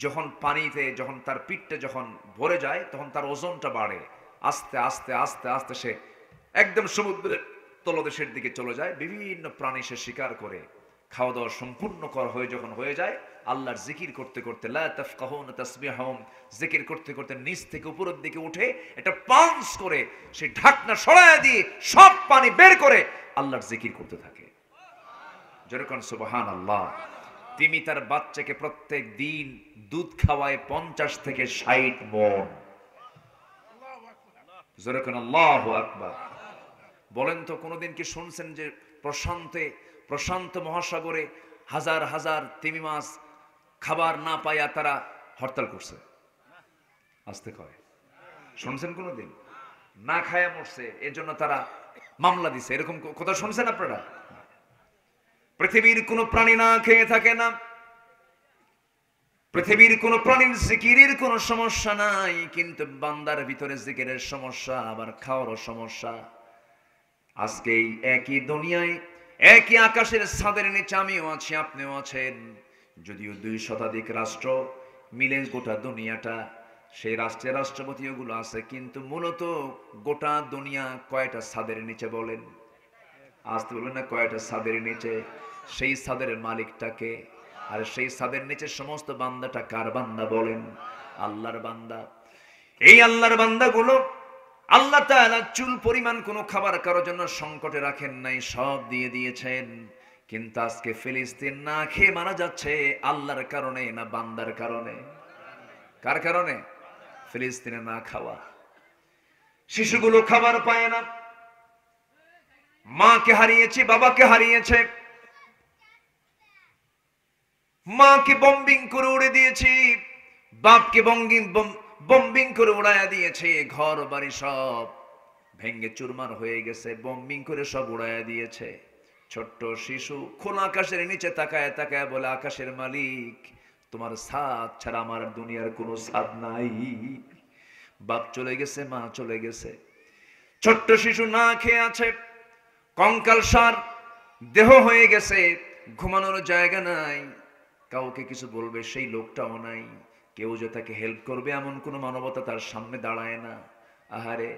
যখন তার পিঠটা যখন ভরে যায়, তখন তার ওজনটা বাড়ে। আস্তে আস্তে আস্তে আস্তে সে একদম সমুদ্রের তলদেশের দিকে চলে যায়। বিভিন্ন প্রাণী সে শিকার করে খাওয়া দাওয়া সম্পূর্ণ যখন হয়ে যায়, আল্লাহর জিকির করতে করতে, লা তাফকাহুনা তাসবিহাহুম, জিকির করতে করতে নিচ থেকে উপরের দিকে উঠে এটা পাঞ্চ করে সেই ঢাকনা সরায় দিয়ে সব পানি বের করে আল্লাহর জিকির করতে থাকে। যেরকম সুবহানাল্লাহ। তিমি তার বাচ্চাকে প্রত্যেক দিন দুধ খাওয়ায় 50 থেকে 60 মণ। যেরকম আল্লাহু আকবার বলেন তো, কোনদিন কি শুনছেন যে প্রশান্ত মহাসাগরে হাজার হাজার তিমি মাছ খাবার না পাইয়া তারা হরতাল করছে? আসতে কয়, শুনছেন কোনদিন? না খায়া মরছে, এর জন্য তারা মামলা দিছে, এরকম কথা শুনছেন আপনারা? পৃথিবীর কোন প্রাণী না খেয়ে থাকে না। পৃথিবীর কোন প্রাণীর জিকিরের কোন সমস্যা নাই, কিন্তু বান্দার ভিতরে জিকিরের সমস্যা, আবার খাওয়ারও সমস্যা। আজকে এই একই দুনিয়ায়, একই আকাশের ছাদের নিচে আমিও আছি, আপনিও আছেন। যদিও 2 শতাধিক রাষ্ট্র মিলে গোটা দুনিয়াটা, সেই রাষ্ট্রের রাষ্ট্রপতি ওগুলো আছে, কিন্তু মূলত গোটা দুনিয়া কয়টা ছাদের নিচে বলেন? আসতে বলবেন না, কয়টা ছাদের নিচে? সেই ছাদের মালিকটাকে আর সেই ছাদের নিচে সমস্ত বান্দাটা কার বান্দা বলেন? আল্লাহর বান্দা। এই আল্লাহর বান্দাগুলো আল্লাহ তাআলা চুল পরিমাণ কোনো খাবার কারোর জন্য সংকটে রাখেন নাই, সব দিয়ে দিয়েছেন। কিন্তু আজকে ফিলিস্তিন না খেয়ে মারা যাচ্ছে আল্লাহর কারণে না বান্দার কারণে? কার কারণে? ফিলিস্তিনে না খাওয়া। শিশুগুলো খাবার পায় না, মাকে হারিয়েছে, বাবাকে হারিয়েছে, মাকে বম্বিং করে উড়ে দিয়েছি, বাপকে বম্বিং করে উড়াইয়া দিয়েছে, ঘর বাড়ি সব ভেঙ্গে চুরমার হয়ে গেছে, বম্বিং করে সব উড়াইয়া দিয়েছে। ছোট্ট শিশু খোলা আকাশের নিচে তাকায় তাকায় বলে, আকাশের মালিক তোমার ছাদ ছাড়া আমার দুনিয়ার কোনো ছাদ নাই। বাপ চলে গেছে, মা চলে গেছে, ছোট্ট শিশু না খেয়ে আছে, কঙ্কাল সার দেহ হয়ে গেছে, ঘুমানোর জায়গা নাই, কাউকে কিছু বলবে সেই লোকটাও নাই, কেউ যে তাকে হেল্প করবে এমন কোনো মানবতা তার সামনে দাঁড়ায় না। আহারে,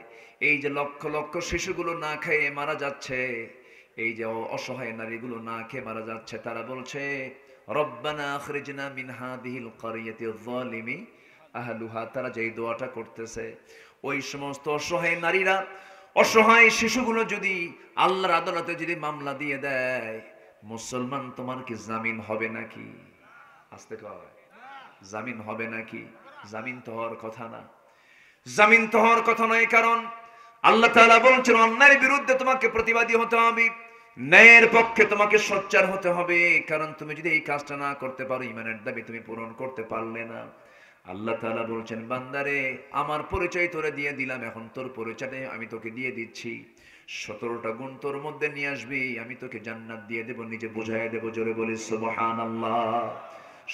এই যে লক্ষ লক্ষ শিশুগুলো না খেয়ে মারা যাচ্ছে, এই যে অসহায় নারীগুলো না খেয়ে মারা যাচ্ছে, তারা বলছে রব্বানা আখরিজনা মিন হাদিহিল ক্বরিয়াতি যালিমি আহলুহা। তারা যেই দোয়াটা করতেছে, ওই সমস্ত অসহায় নারীরা, অসহায় শিশুগুলো যদি আল্লাহর আদালতে যদি মামলা দিয়ে দেয়, মুসলমান তোমার কি জামিন হবে নাকি? আসতে কয়, জামিন হবে নাকি? জামিন তো হওয়ার কথা না, জামিন তো হওয়ার কথা নয়। কারণ আল্লাহ তাআলা বলছেন অন্যায়ের বিরুদ্ধে তোমাকে প্রতিবাদী হতে হবে, ন্যায়ের পক্ষে তোমাকে সোচ্চার হতে হবে। কারণ তুমি যদি এই কাজটা না করতে পারো, ঈমানের দাবি তুমি পূরণ করতে পারলে না। আল্লাহ তাআলা বলছেন, বান্দারে আমার পরিচয় তোরে দিয়ে দিলাম, এখন তোর পরিচয়টা আমি তোকে দিয়ে দিচ্ছি। 17টা গুণ তোর মধ্যে নিয়ে আসবি, আমি তোকে জান্নাত দিয়ে দেব, নিজে বুঝাইয়া দেব। জোরে বলি সুবহানাল্লাহ।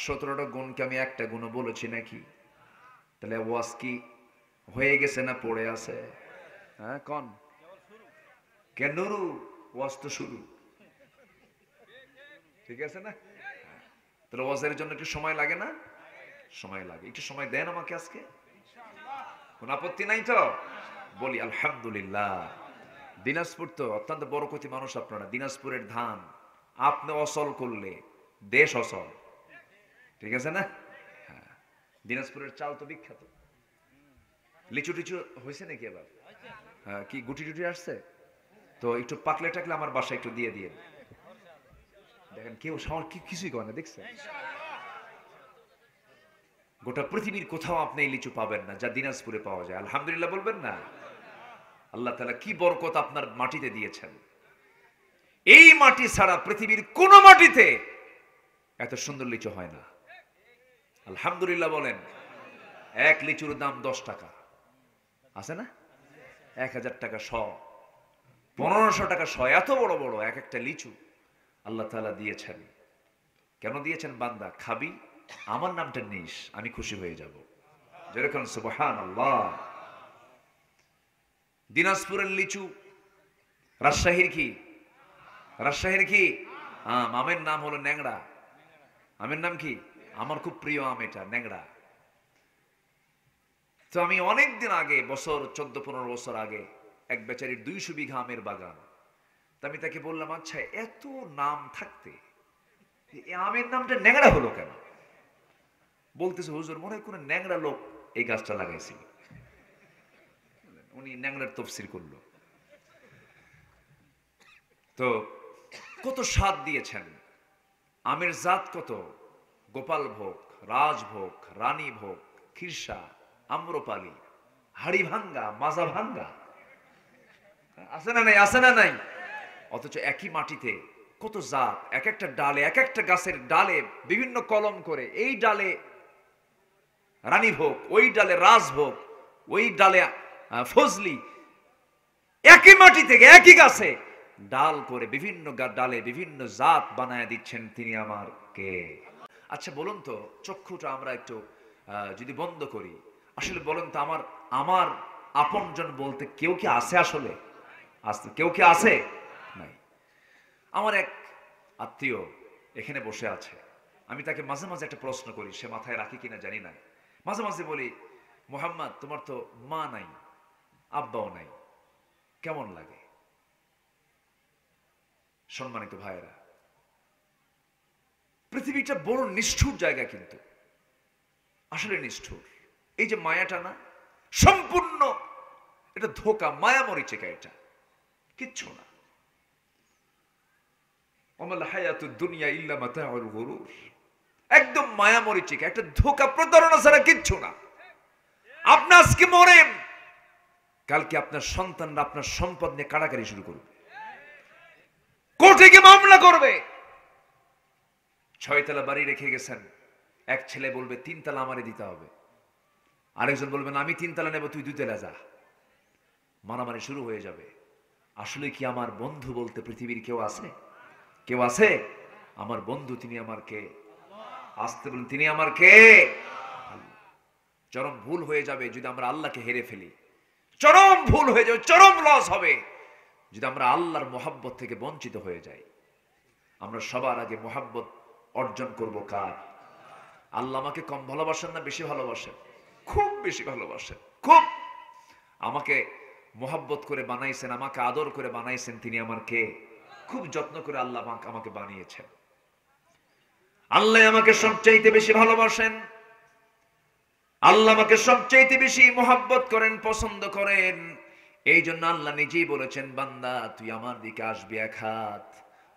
17টা গুণকে আমি একটা গুণও বলেছি নাকি? তাহলে ওয়াজ কি হয়ে গেছে না পড়ে আছে? হ্যাঁ কোন কেন নুরু, ওয়াজ তো শুরু, ঠিক আছে না? তাহলে ওয়াজের জন্য একটু সময় লাগে না? সময় লাগে, একটু সময় দেন আমাকে আজকে, কোন আপত্তি নাই তো? বলি আলহামদুলিল্লাহ। দিনাজপুর তো অত্যন্ত বরকতি মানুষ আপনারা, দিনাজপুরের ধান আপনি অসল করলে দেশ অসল, ঠিক আছে না? হ্যাঁ, দিনাজপুরের চাল তো বিখ্যাত। লিচু টিচু হয়েছে নাকি এবার? হ্যাঁ, কি গুটি টুটি আসছে? তো একটু পাকলে টাকলে আমার বাসায় একটু দিয়ে দিয়ে দেখেন, কেউ কিছুই করে না, দেখছেন? গোটা পৃথিবীর কোথাও আপনি এই লিচু পাবেন না যা দিনাজপুরে পাওয়া যায়। আলহামদুলিল্লাহ বলবেন না? আল্লাহ তাআলা কি বরকত আপনার মাটিতে দিয়েছেন। এই মাটি ছাড়া পৃথিবীর কোন মাটিতে এত সুন্দর লিচু হয় না। আলহামদুলিল্লাহ বলেন। এক লিচুর দাম 10 টাকা, আছে না? 1000 টাকা শ, 1500 টাকা শ, এত বড় বড় এক একটা লিচু আল্লাহ তাআলা দিয়েছেন। কেন দিয়েছেন? বান্দা খাবি, আমার নামটা নিস, আমি খুশি হয়ে যাব। যেরকম সুবহানাল্লাহ। দিনাজপুরের লিচু, রাজশাহীর কি? রাজশাহীর কি? আম। আমের নাম হলো ন্যাংড়া। আমের নাম কি? আমার খুব প্রিয় আম এটা, ন্যাংড়া। তো আমি অনেকদিন আগে, বছর 14-15 বছর আগে, এক বেচারির 200 বিঘা আমের বাগান। তা আমি তাকে বললাম, আচ্ছা এত নাম থাকতে এই আমের নামটা ন্যাংড়া হলো কেন? বলতেছে, হুজুর মনে হয় কোন ন্যাংড়া লোক এই গাছটা লাগাইছিল। উনি ন্যাংড়ার তফসির করলো। তো কত স্বাদ দিয়েছেন, আমের জাত কত, গোপাল ভোগ, রাজভোগ, রানী ভোগ, খিরসা, আম্রপালি, হাড়ি ভাঙ্গা, মাজা ভাঙ্গা, আছে না নাই? আছে না নাই? অথচ একই মাটিতে কত জাত, এক একটা ডালে, এক একটা গাছের ডালে বিভিন্ন কলম করে, এই ডালে রানী ভোগ, ওই ডালে রাজভোগ, ওই ডালে ফজলি, একই মাটি থেকে একই গাছে ডাল করে বিভিন্ন ডালে বিভিন্ন জাত বানায় দিচ্ছেন তিনি আমার কে? আচ্ছা বলুন তো, চক্ষুটা আমরা একটু যদি বন্ধ করি, আসলে বলুন তো, আমার আমার আপনজন বলতে কেউ কি আছে? আসলে কেউ কি আছে? নাই। আমার এক আত্মীয় এখানে বসে আছে, আমি তাকে মাঝে মাঝে একটা প্রশ্ন করি, সে মাথায় রাখি কিনা জানি না। মাঝে মাঝে বলি, মোহাম্মদ তোমার তো মা নাই, আব্বাও নাই, কেমন লাগে? সম্মানিত ভাইয়েরা, পৃথিবীটা বড় নিষ্ঠুর জায়গা, কিন্তু আসলে নিষ্ঠুর। এই যে মায়াটা না, সম্পূর্ণ এটা ধোকা, মায়া মরিচিকা, এটা কিচ্ছু না। ওমাল হায়াতুদ দুনিয়া ইল্লা মাতাউল গুরুর, একদম মায়া মরিচিকা, একটা ধোকা, প্রতারণা ছাড়া কিচ্ছু না। আপনি আজকে মরেন, কালকে আপনার সন্তানরা আপনার সম্পদ নিয়ে কাড়াকাড়ি শুরু করবে, কোর্টে গিয়ে মামলা করবে। 6 তলা বাড়ি রেখে গেছেন, এক ছেলে বলবে 3 তলা আমারে দিতে হবে, আরেকজন বলবেন আমি 3 তলা নেব, তুই 2 তলা যা। মারামারি শুরু হয়ে যাবে। আসলে কি আমার বন্ধু বলতে পৃথিবীর কেউ আছে? কেউ আছে? আমার বন্ধু, তিনি আমার কে? আসতে বলুন, তিনি আমার কে? চরম ভুল হয়ে যাবে যদি আমরা আল্লাহকে হেরে ফেলি, চরম ভুল হয়ে যাবে, চরম লস হবে যদি আমরা আল্লাহর মোহাব্বত থেকে বঞ্চিত হয়ে যাই। আমরা সবার আগে মোহাব্বত অর্জন করব কার? আল্লাহ আমাকে কম ভালোবাসেন না বেশি ভালোবাসেন? খুব বেশি ভালোবাসেন, খুব। আমাকে মোহাব্বত করে বানাইছেন, আমাকে আদর করে বানাইছেন, তিনি আমার কে? খুব যত্ন করে আল্লাহ আমাকে বানিয়েছেন। আল্লাহ আমাকে সবচাইতে বেশি ভালোবাসেন, আল্লাহ আমাকে সবচাইতে বেশি মোহাব্বত করেন, পছন্দ করেন। এই জন্য আল্লাহ নিজেই বলেছেন, বান্দা তুই আমার দিকে আসবি 1 হাত,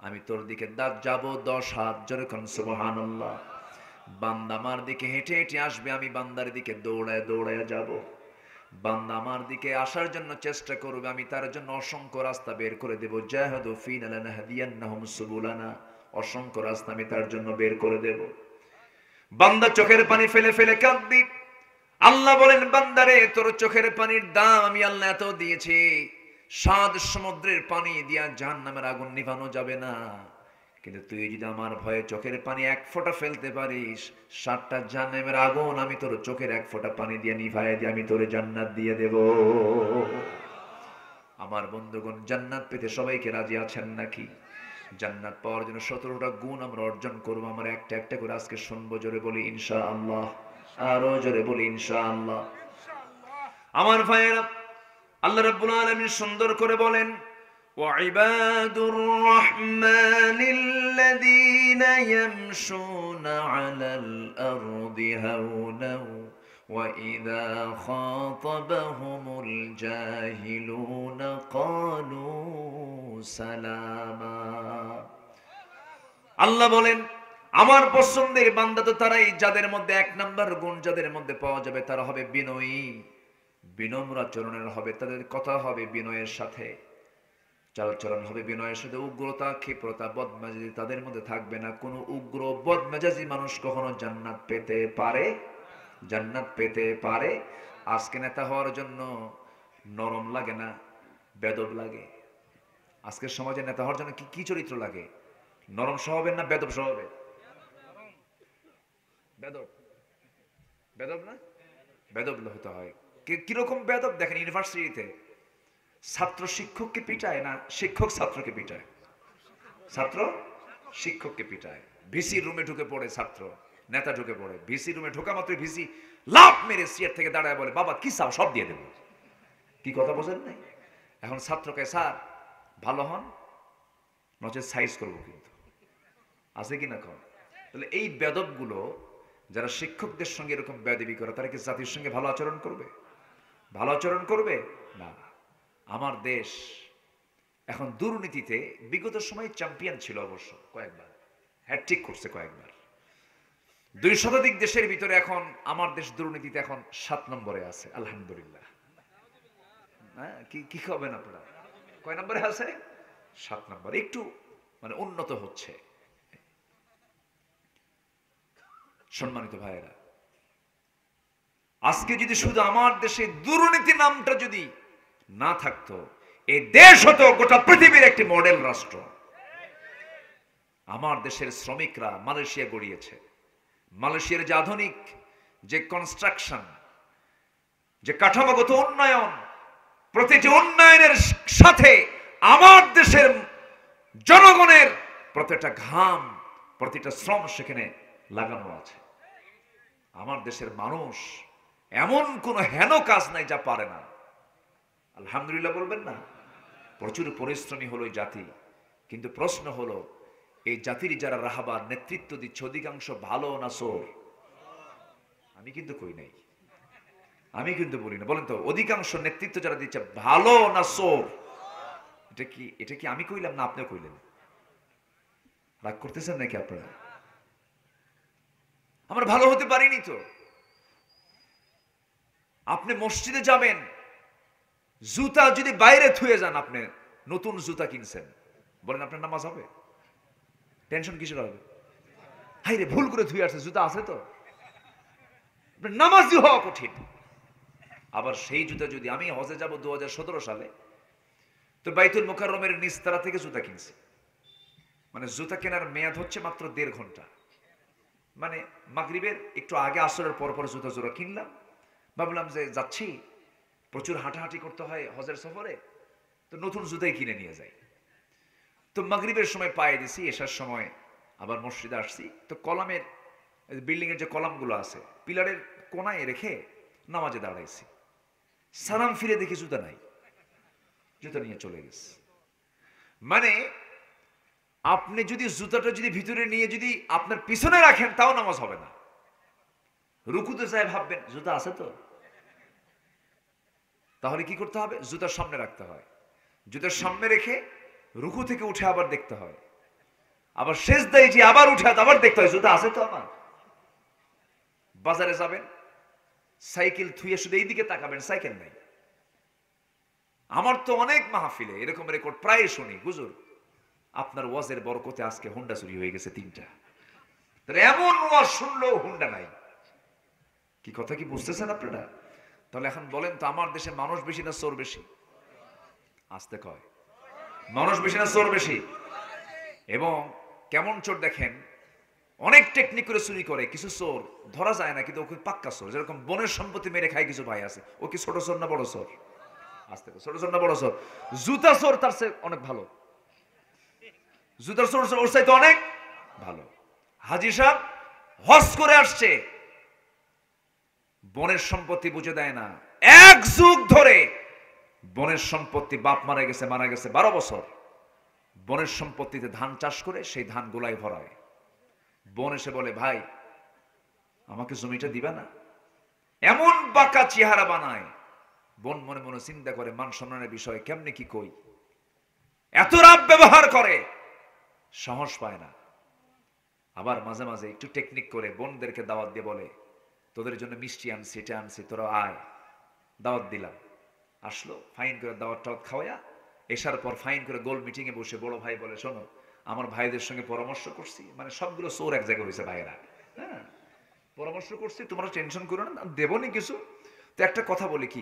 আমি তোর দিকে যাব 10 হাত। জোরে কোন সুবহানাল্লাহ। বান্দা আমার দিকে হেঁটে হেঁটে আসবে, আমি বান্দার দিকে দৌড়ায় দৌড়ায় যাব। বান্দা আমার দিকে আসার জন্য চেষ্টা করবে, আমি তার জন্য অসংখ্য রাস্তা বের করে দেব। জাহাদু ফিনা লানাহদিয়ান্নাহুম সুবুলানা, অসংখ্য রাস্তা আমি তার জন্য বের করে দেব। বান্দা চোখের পানি ফেলে ফেলে কাঁদবি, আল্লাহ বলেন, বান্দারে তোর চোখের পানির দাম আমি আল্লাহ এত দিয়েছি, 7 সমুদ্রের পানি দিয়া জাহান্নামের আগুন নিভানো যাবে না। কিন্তু তুই যদি আমার ভয়ে চোখের পানি 1 ফোঁটা ফেলতে পারিস, 7টা জাহান্নামের আগুন আমি তোর চোখের 1 ফোঁটা পানি দিয়ে নিভাইয়া দিয়ে আমি তোর জান্নাত দিয়ে দেব। আমার বন্ধুগণ, জান্নাত পেতে সবাইকে রাজি আছেন নাকি? জান্নাত পাওয়ার জন্য 17টা গুণ আমরা অর্জন করবো। আমরা একটা একটা করে আজকে শুনবো। জোরে বলি ইনশাআল্লাহ, আরো জোরে বলি ইনশাআল্লাহ। আমার ভাইয়েরা, আল্লাহ রাব্বুল আলামিন সুন্দর করে বলেন, وعباد الرحمن الذين يمشون على الأرض هونا وإذا خاطبهم الجاهلون قالوا سلاما। আল্লাহ বলেন, আমার পছন্দের বান্দা তো তারাই যাদের মধ্যে 1 নাম্বার গুণ যাদের মধ্যে পাওয়া যাবে, তারা হবে বিনয়ী, বিনম্র আচরণের হবে, তাদের কথা হবে বিনয়ের সাথে, চালচলন হবে বিনয়ের সাথে। উগ্রতা, ক্ষিপ্রতা, বদমেজাজি তাদের মধ্যে থাকবে না। কোনো উগ্র বদমেজাজি মানুষ কখনো জান্নাত পেতে পারে? জান্নাত পেতে পারে? আজকে নেতা হওয়ার জন্য নরম লাগে না, বেদব লাগে? আজকের সমাজে নেতা হওয়ার জন্য কি চরিত্র লাগে? নরম স্বভাবের না বেদব স্বভাবের? বেদব, বেদব না? বেদব হতে হয়। কিরকম বেদব দেখেন, ইউনিভার্সিটিতে ছাত্র শিক্ষককে পিটায় না শিক্ষক ছাত্রকে পিটায়? ছাত্র শিক্ষককে পিটায়। ভিসি রুমে ঢুকে পড়ে ছাত্র, নেতা ঢুকে পড়ে, ভিসি রুমে ঢোকা মাত্র ভিসি লাফ মেরে চেয়ার থেকে দাঁড়ায় বলে, বাবা কি চাও সব দিয়ে দেবো। কি কথা বোঝেন নাই? এখন ছাত্রকে, স্যার ভালো হন নচেত সাইজ করবো, কিন্তু আছে কি না কম? তাহলে এই বেদবগুলো যারা শিক্ষকদের সঙ্গে এরকম বেয়াদবি করে, তারা কি জাতির সঙ্গে ভালো আচরণ করবে? ভালো আচরণ করবে না। আমার দেশ এখন দুর্নীতিতে বিগত সময় চ্যাম্পিয়ন ছিল, অবশ্য কয়েকবার হ্যাটট্রিক করছে, কয়েকবার। 2 শতাধিক দেশের ভিতরে এখন আমার দেশ দুর্নীতিতে এখন 7 নম্বরে আছে, আলহামদুলিল্লাহ। হ্যাঁ, কি হবেন আপনারা? কয় নম্বরে আছে? 7 নম্বর। একটু মানে উন্নত হচ্ছে। সম্মানিত ভাইয়েরা, আজকে যদি শুধু আমার দেশে দুর্নীতি নামটা যদি না থাকতো, এই দেশ হতো গোটা পৃথিবীর একটি মডেল রাষ্ট্র। আমার দেশের শ্রমিকরা মালয়েশিয়া গড়িয়েছে। মালয়েশিয়ার যে আধুনিক যে কনস্ট্রাকশন, যে কাঠামোগত উন্নয়ন, প্রতিটি উন্নয়নের সাথে আমার দেশের জনগণের প্রতিটা ঘাম, প্রতিটা শ্রম সেখানে লাগানো আছে। আমার দেশের মানুষ এমন কোন হেন কাজ নাই যা পারে না। আলহামদুলিল্লাহ বলবেন না? প্রচুর পরিশ্রমী হলো জাতি। কিন্তু প্রশ্ন হলো, এই জাতির যারা রাহাবার নেতৃত্ব দিচ্ছে অধিকাংশ ভালো না চোর? আমি কিন্তু কই নাই, আমি কিন্তু বলি না। বলেন তো, অধিকাংশ নেতৃত্ব যারা দিচ্ছে ভালো না চোর? এটা কি আমি কইলাম না আপনিও কইলেন? রাগ করতেছেন নাকি আপনারা? আমরা ভালো হতে পারিনি তো। আপনি মসজিদে যাবেন, জুতা যদি বাইরে থুয়ে যান, আপনি নতুন জুতা কিনছেন, বলেন আপনার নামাজ হবে? টেনশন কিসের হবে? হাই রে, ভুল করে ধুয়ে আসছে, জুতা আছে তো, নামাজই হওয়া কঠিন। আবার সেই জুতা যদি, আমি হজে যাব 2017 সালে, তো বাইতুল মুকাররমের নিস্তারা থেকে জুতা কিনছি। মানে জুতা কেনার মেয়াদ হচ্ছে মাত্র 1.5 ঘন্টা। মানে মাগরিবের একটু আগে, আসরের পর পর জুতা জোড়া কিনলাম। ভাবলাম যে যাচ্ছি, প্রচুর হাঁটাহাঁটি করতে হয় হজের সফরে, তো নতুন জুতাই কিনে নিয়ে যাই। তো মাগরিবের সময় পায়ে দিছি, এসার সময় আবার মসজিদে আসছি। তো কলামের, বিল্ডিং এর যে কলামগুলো আছে, পিলারের কোনায় রেখে নামাজে দাঁড়াইছি। সালাম ফিরে দেখি জুতা নাই, জুতা নিয়ে চলে গেছে। মানে আপনি যদি জুতাটা যদি ভিতরে নিয়ে যদি আপনার পিছনে রাখেন, তাও নামাজ হবে না। রুকুতে চাই ভাববেন জুতা আছে তো, তাহলে কি করতে হবে? জুতার সামনে রাখতে হয়। জুতার সামনে রেখে রুকু থেকে উঠে আবার দেখতে হয়, আবার সেজদায় যে আবার উঠে আবার দেখতে হয় জুতা আছে তো আমার। বাজারে যাবেন, সাইকেল থুয়ে শুধু এইদিকে তাকাবেন, সাইকেল নাই। আমার তো অনেক মাহফিলে এরকম রেকর্ড প্রায় শুনি, হুজুর আপনার ওয়াজের বরকতে আজকে হুন্ডা চুরি হয়ে গেছে 3টা। তাহলে এমন ওয়াজ শুনলেও হুন্ডা নাই। কি কথা কি বুঝতেছেন আপনারা? তাহলে এখন বলেন তো, আমার দেশে মানুষ বেশি না চোর বেশি? আসতে কয়, মানুষ বেশি না চোর বেশি? এবং কেমন চোর দেখেন, অনেক টেকনিক করে চুরি করে। কিছু চোর ধরা যায় না, কিন্তু ওকে পাক্কা চোর। যেরকম বনের সম্পত্তি মেরে খায় কিছু ভাই আছে, ও কি ছোট চোর না বড় চোর? আসতে কয়, ছোট চোর না বড় চোর? জুতা চোর তার চেয়ে অনেক ভালো। জুতার চোর ওর চাইতে অনেক ভালো। হাজী সাহেব হজ করে আসছে, বনের সম্পত্তি বুঝে দেয় না। 1 যুগ ধরে বনের সম্পত্তি, বাপ মারা গেছে 12 বছর, বনের সম্পত্তিতে ধান চাষ করে সেই ধান গোলায় ভরায়। বোন এসে বলে, ভাই আমাকে জমিটা দিবা না? এমন বাঁকা চেহারা বানায়। বোন মনে মনে চিন্তা করে, মান সম্মানের বিষয় কেমনে কি কই, এত রাব ব্যবহার করে, সাহস পায় না। আবার মাঝে মাঝে একটু টেকনিক করে বোনদেরকে দাওয়াত দিয়ে বলে, তোদের জন্য মিষ্টি আনছি, এটা আনছি, তোরা আয়। দাওয়াত দিলাম, আসলো, ফাইন করে দাওয়াত টাওয়াত খাওয়াইয়া এসার পর ফাইন করে গোল মিটিং এ বসে বড় ভাই বলে, শোনো আমার ভাইদের সঙ্গে পরামর্শ করছি, মানে সবগুলো চোর এক জায়গায় হয়েছে ভাইরা, হ্যাঁ পরামর্শ করছি, তোমরা টেনশন করো না, দেবনি কিছু। তো একটা কথা বলি, কি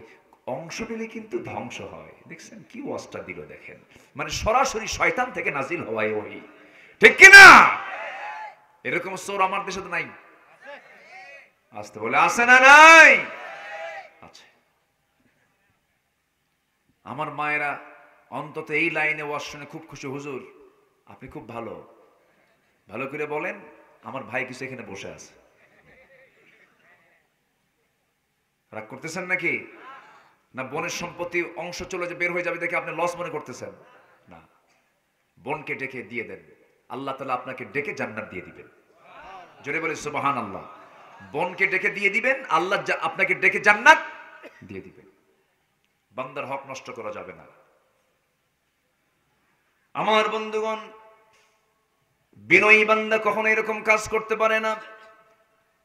অংশ নিলে কিন্তু ধ্বংস হয়। দেখছেন কি ওয়াজটা দিল দেখেন, মানে সরাসরি শয়তান থেকে নাজিল হওয়ায় ওই, ঠিক কিনা? এরকম চোর আমার দেশে তো নাই। আসতে বলে, আছে না নাই? আছে। আমার মায়েরা অন্তত এই লাইনে ওয়াজ শুনে খুব খুশি, হুজুর আপনি খুব ভালো, ভালো করে বলেন, আমার ভাই কিছু এখানে বসে আছে। রাগ করতেছেন নাকি? না বোনের সম্পত্তি অংশ চলে যে বের হয়ে যাবে দেখে আপনি লস মনে করতেছেন? না, বোনকে ডেকে দিয়ে দেন, আল্লাহ তাআলা আপনাকে ডেকে জান্নাত দিয়ে দিবেন। জোরে বলে সুবহানাল্লাহ। বোনকে ডেকে দিয়ে দিবেন, আল্লাহ আপনাকে ডেকে জান্নাত দিয়ে দিবেন। বান্দার হক নষ্ট করা যাবে না। আমার বন্ধুগণ, বিনয়ী বান্দা কখনো এরকম কাজ করতে পারে না।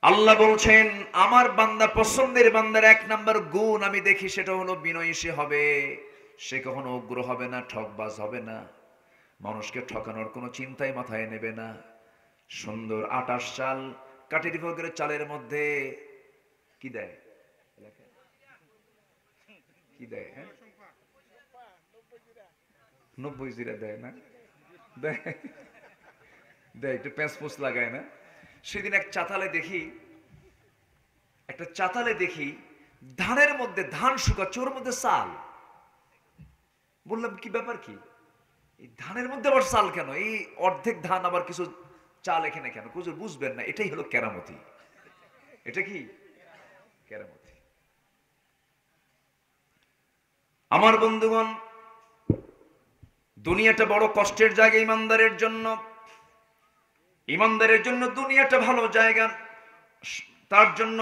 আল্লাহ বলছেন, আমার বান্দা, পছন্দের বান্দার 1 নাম্বার গুণ আমি দেখি, সেটা হলো বিনয়ী সে হবে। সে কখনো উগ্র হবে না, ঠকবাজ হবে না, মানুষকে ঠকানোর কোনো চিন্তাই মাথায় নেবে না। সুন্দর 28 চাল, কাঠেরি ভোগের চালের মধ্যে কি দেয়? কি দেয়? হ্যাঁ 90 জিরা দেয় না? দেয়, দেয় একটু পেঁচপুচ লাগায় না? সেদিন একটা চাতালে দেখি ধানের মধ্যে ধান শুকাচ্ছে, ওর মধ্যে চাল। বললাম কি ব্যাপার, কি এই ধানের মধ্যে আবার চাল কেন? এই অর্ধেক ধান আবার কিছু চাল এখানে কেন? হুজুর বুঝবেন না, এটাই হলো কেরামতি। এটা কি কেরামতি? আমার বন্ধুগণ, দুনিয়াটা বড় কষ্টের জায়গা ইমানদারের জন্য। ইমানদারের জন্য দুনিয়াটা ভালো জায়গা, তার জন্য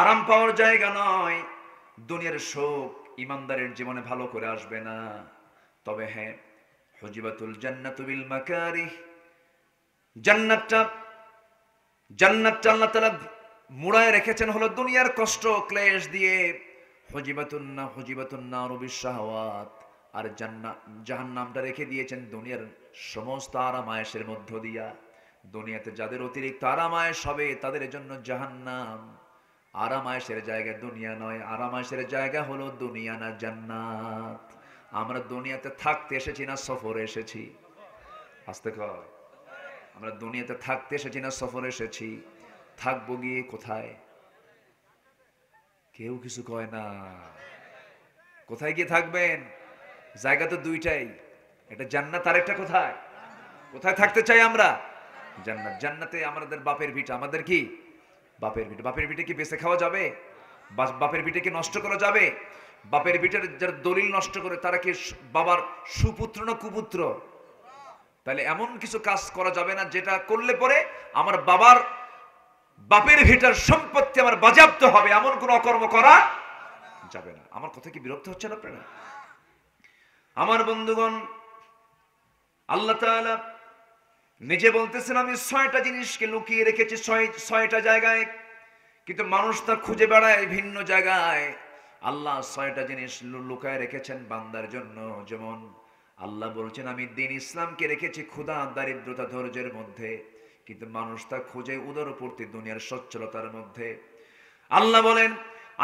আরাম পাওয়ার জায়গা নয়। দুনিয়ার সুখ ইমানদারের জীবনে ভালো করে আসবে না। তবে হ্যাঁ, হুজিবাতুল জান্নাতু বিল মাকারিহ, জান্নাতটা আল্লাহ তাআলা মুড়ায় রেখেছেন হলো দুনিয়ার কষ্ট ক্লেশ দিয়ে। হুজিবাতুন নারু বিশ শাহওয়াত, আর জাহান্নামটা রেখে দিয়েছেন দুনিয়ার সমস্ত আরাম আয়েশের মধ্য দিয়া। দুনিয়াতে যাদের অতিরিক্ত আরাম আয়েশ হবে তাদের জন্য জাহান্নাম। আরাম আয়েশের জায়গা দুনিয়া নয়, আরাম আয়েশের জায়গা হলো দুনিয়া না জান্নাত। আমরা দুনিয়াতে থাকতে এসেছি না সফরে এসেছি? আস্তে কয়, আমরা দুনিয়াতে থাকতে এসেছি না সফরে এসেছি? থাকবো গিয়ে কোথায়? কেউ কিছু কয় না। কোথায় গিয়ে থাকবেন? জায়গা তো দুইটাই, একটা জান্নাত আর একটা কোথায়? কোথায় থাকতে চাই আমরা? জান্নাত। জান্নাতে আমাদের বাপের ভিটা, আমাদের কি বাপের ভিটা। বাপের ভিটে কি বেঁচে খাওয়া যাবে? বাপের ভিটে কি নষ্ট করা যাবে? বাপের ভিটের যারা দলিল নষ্ট করে তারা কি বাবার সুপুত্র না কুপুত্র? তাহলে এমন কিছু কাজ করা যাবে না যেটা করলে পরে আমার বাপের ভিটার সম্পত্তি আমার বাজেয়াপ্ত হবে, এমন কোন অকর্ম করা যাবে না। আমার কথা কি বিরক্ত হচ্ছেন আপনারা? আমার বন্ধুগণ, আল্লাহ তাআলা নিজে বলতেছেন আমি 6টা জিনিসকে লুকিয়ে রেখেছি 6টা জায়গায়, কিন্তু মানুষ তা খুঁজে বেড়ায় ভিন্ন জায়গায়। আল্লাহ 6টা জিনিস লুকায় রেখেছেন বান্দার জন্য। যেমন আল্লাহ বলছেন আমি দ্বীন ইসলামকে রেখেছি ক্ষুধা, দারিদ্রতা, ধৈর্যের মধ্যে, কিন্তু মানুষ তা খুঁজে উদারপূর্তি দুনিয়ার সচ্ছলতার মধ্যে। আল্লাহ বলেন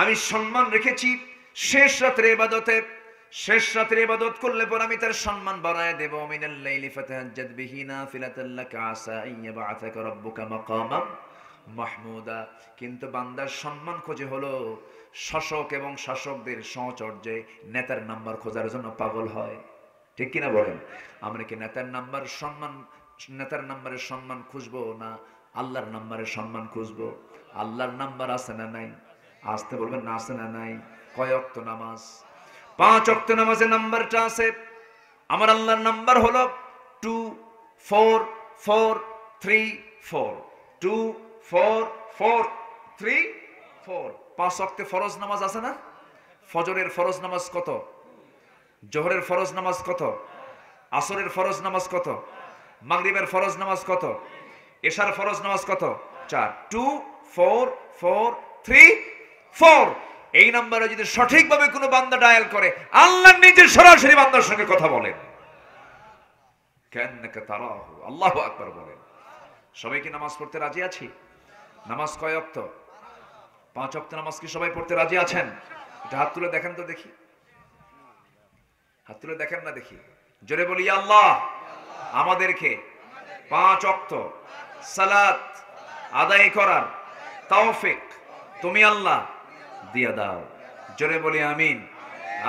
আমি সম্মান রেখেছি শেষ রাতের ইবাদতে, শেষ রাতের ইবাদত করলে পর আমি তার সম্মান বাড়ায় দেব। মিনাল লাইলি ফাতাহাজ্জাদ বিহি নাফিলাতান লাকা আসা আন ইয়াবআসাকা রাব্বুকা মাকামান মাহমুদা। কিন্তু বান্দার সম্মান খোঁজে হলো শাসক এবং শাসকদের সহচর্যে নেতার নাম্বার খোঁজার জন্য পাগল হয়। ঠিক কিনা বলেন? আমরা কি নেতার নাম্বারের সম্মান খুঁজবো না আল্লাহর নাম্বারের সম্মান খুঁজবো? আল্লাহর নাম্বার আছে না নাই? আসতে বলবেন না, আছে না নাই? কয় ওয়াক্ত নামাজ? 5 ওয়াক্ত নামাজের নাম্বারটা আছে। আমার আল্লাহর নাম্বার হলো 2 4 4 3 4, 2 4 4 3 4। 5 ওয়াক্তে ফরজ নামাজ আছে না? ফজরের ফরজ নামাজ কত? জোহরের ফরজ নামাজ কত? আসরের ফরজ নামাজ কত? মাগরিবের ফরজ নামাজ কত? এশার ফরজ নামাজ কত? 4। 2 4 4 3 4। এই নাম্বারে যদি সঠিকভাবে কোনো বান্দা ডায়াল করে, আল্লাহ নিজে সরাসরি বান্দার সঙ্গে কথা বলেন। কান্নাকা তারাহু, আল্লাহু আকবার বলেন। সবাই কি নামাজ পড়তে রাজি আছি? নামাজ কয় ওয়াক্ত? 5 ওয়াক্ত নামাজ কি সবাই পড়তে রাজি আছেন? এটা হাত তুলে দেখেন তো দেখি, হাত তুলে দেখেন না দেখি। জোরে বলি আল্লাহ আমাদেরকে 5 ওয়াক্ত সালাত আদায় করার তৌফিক তুমি আল্লাহ দিয়া দাও। জোরে বলি আমিন,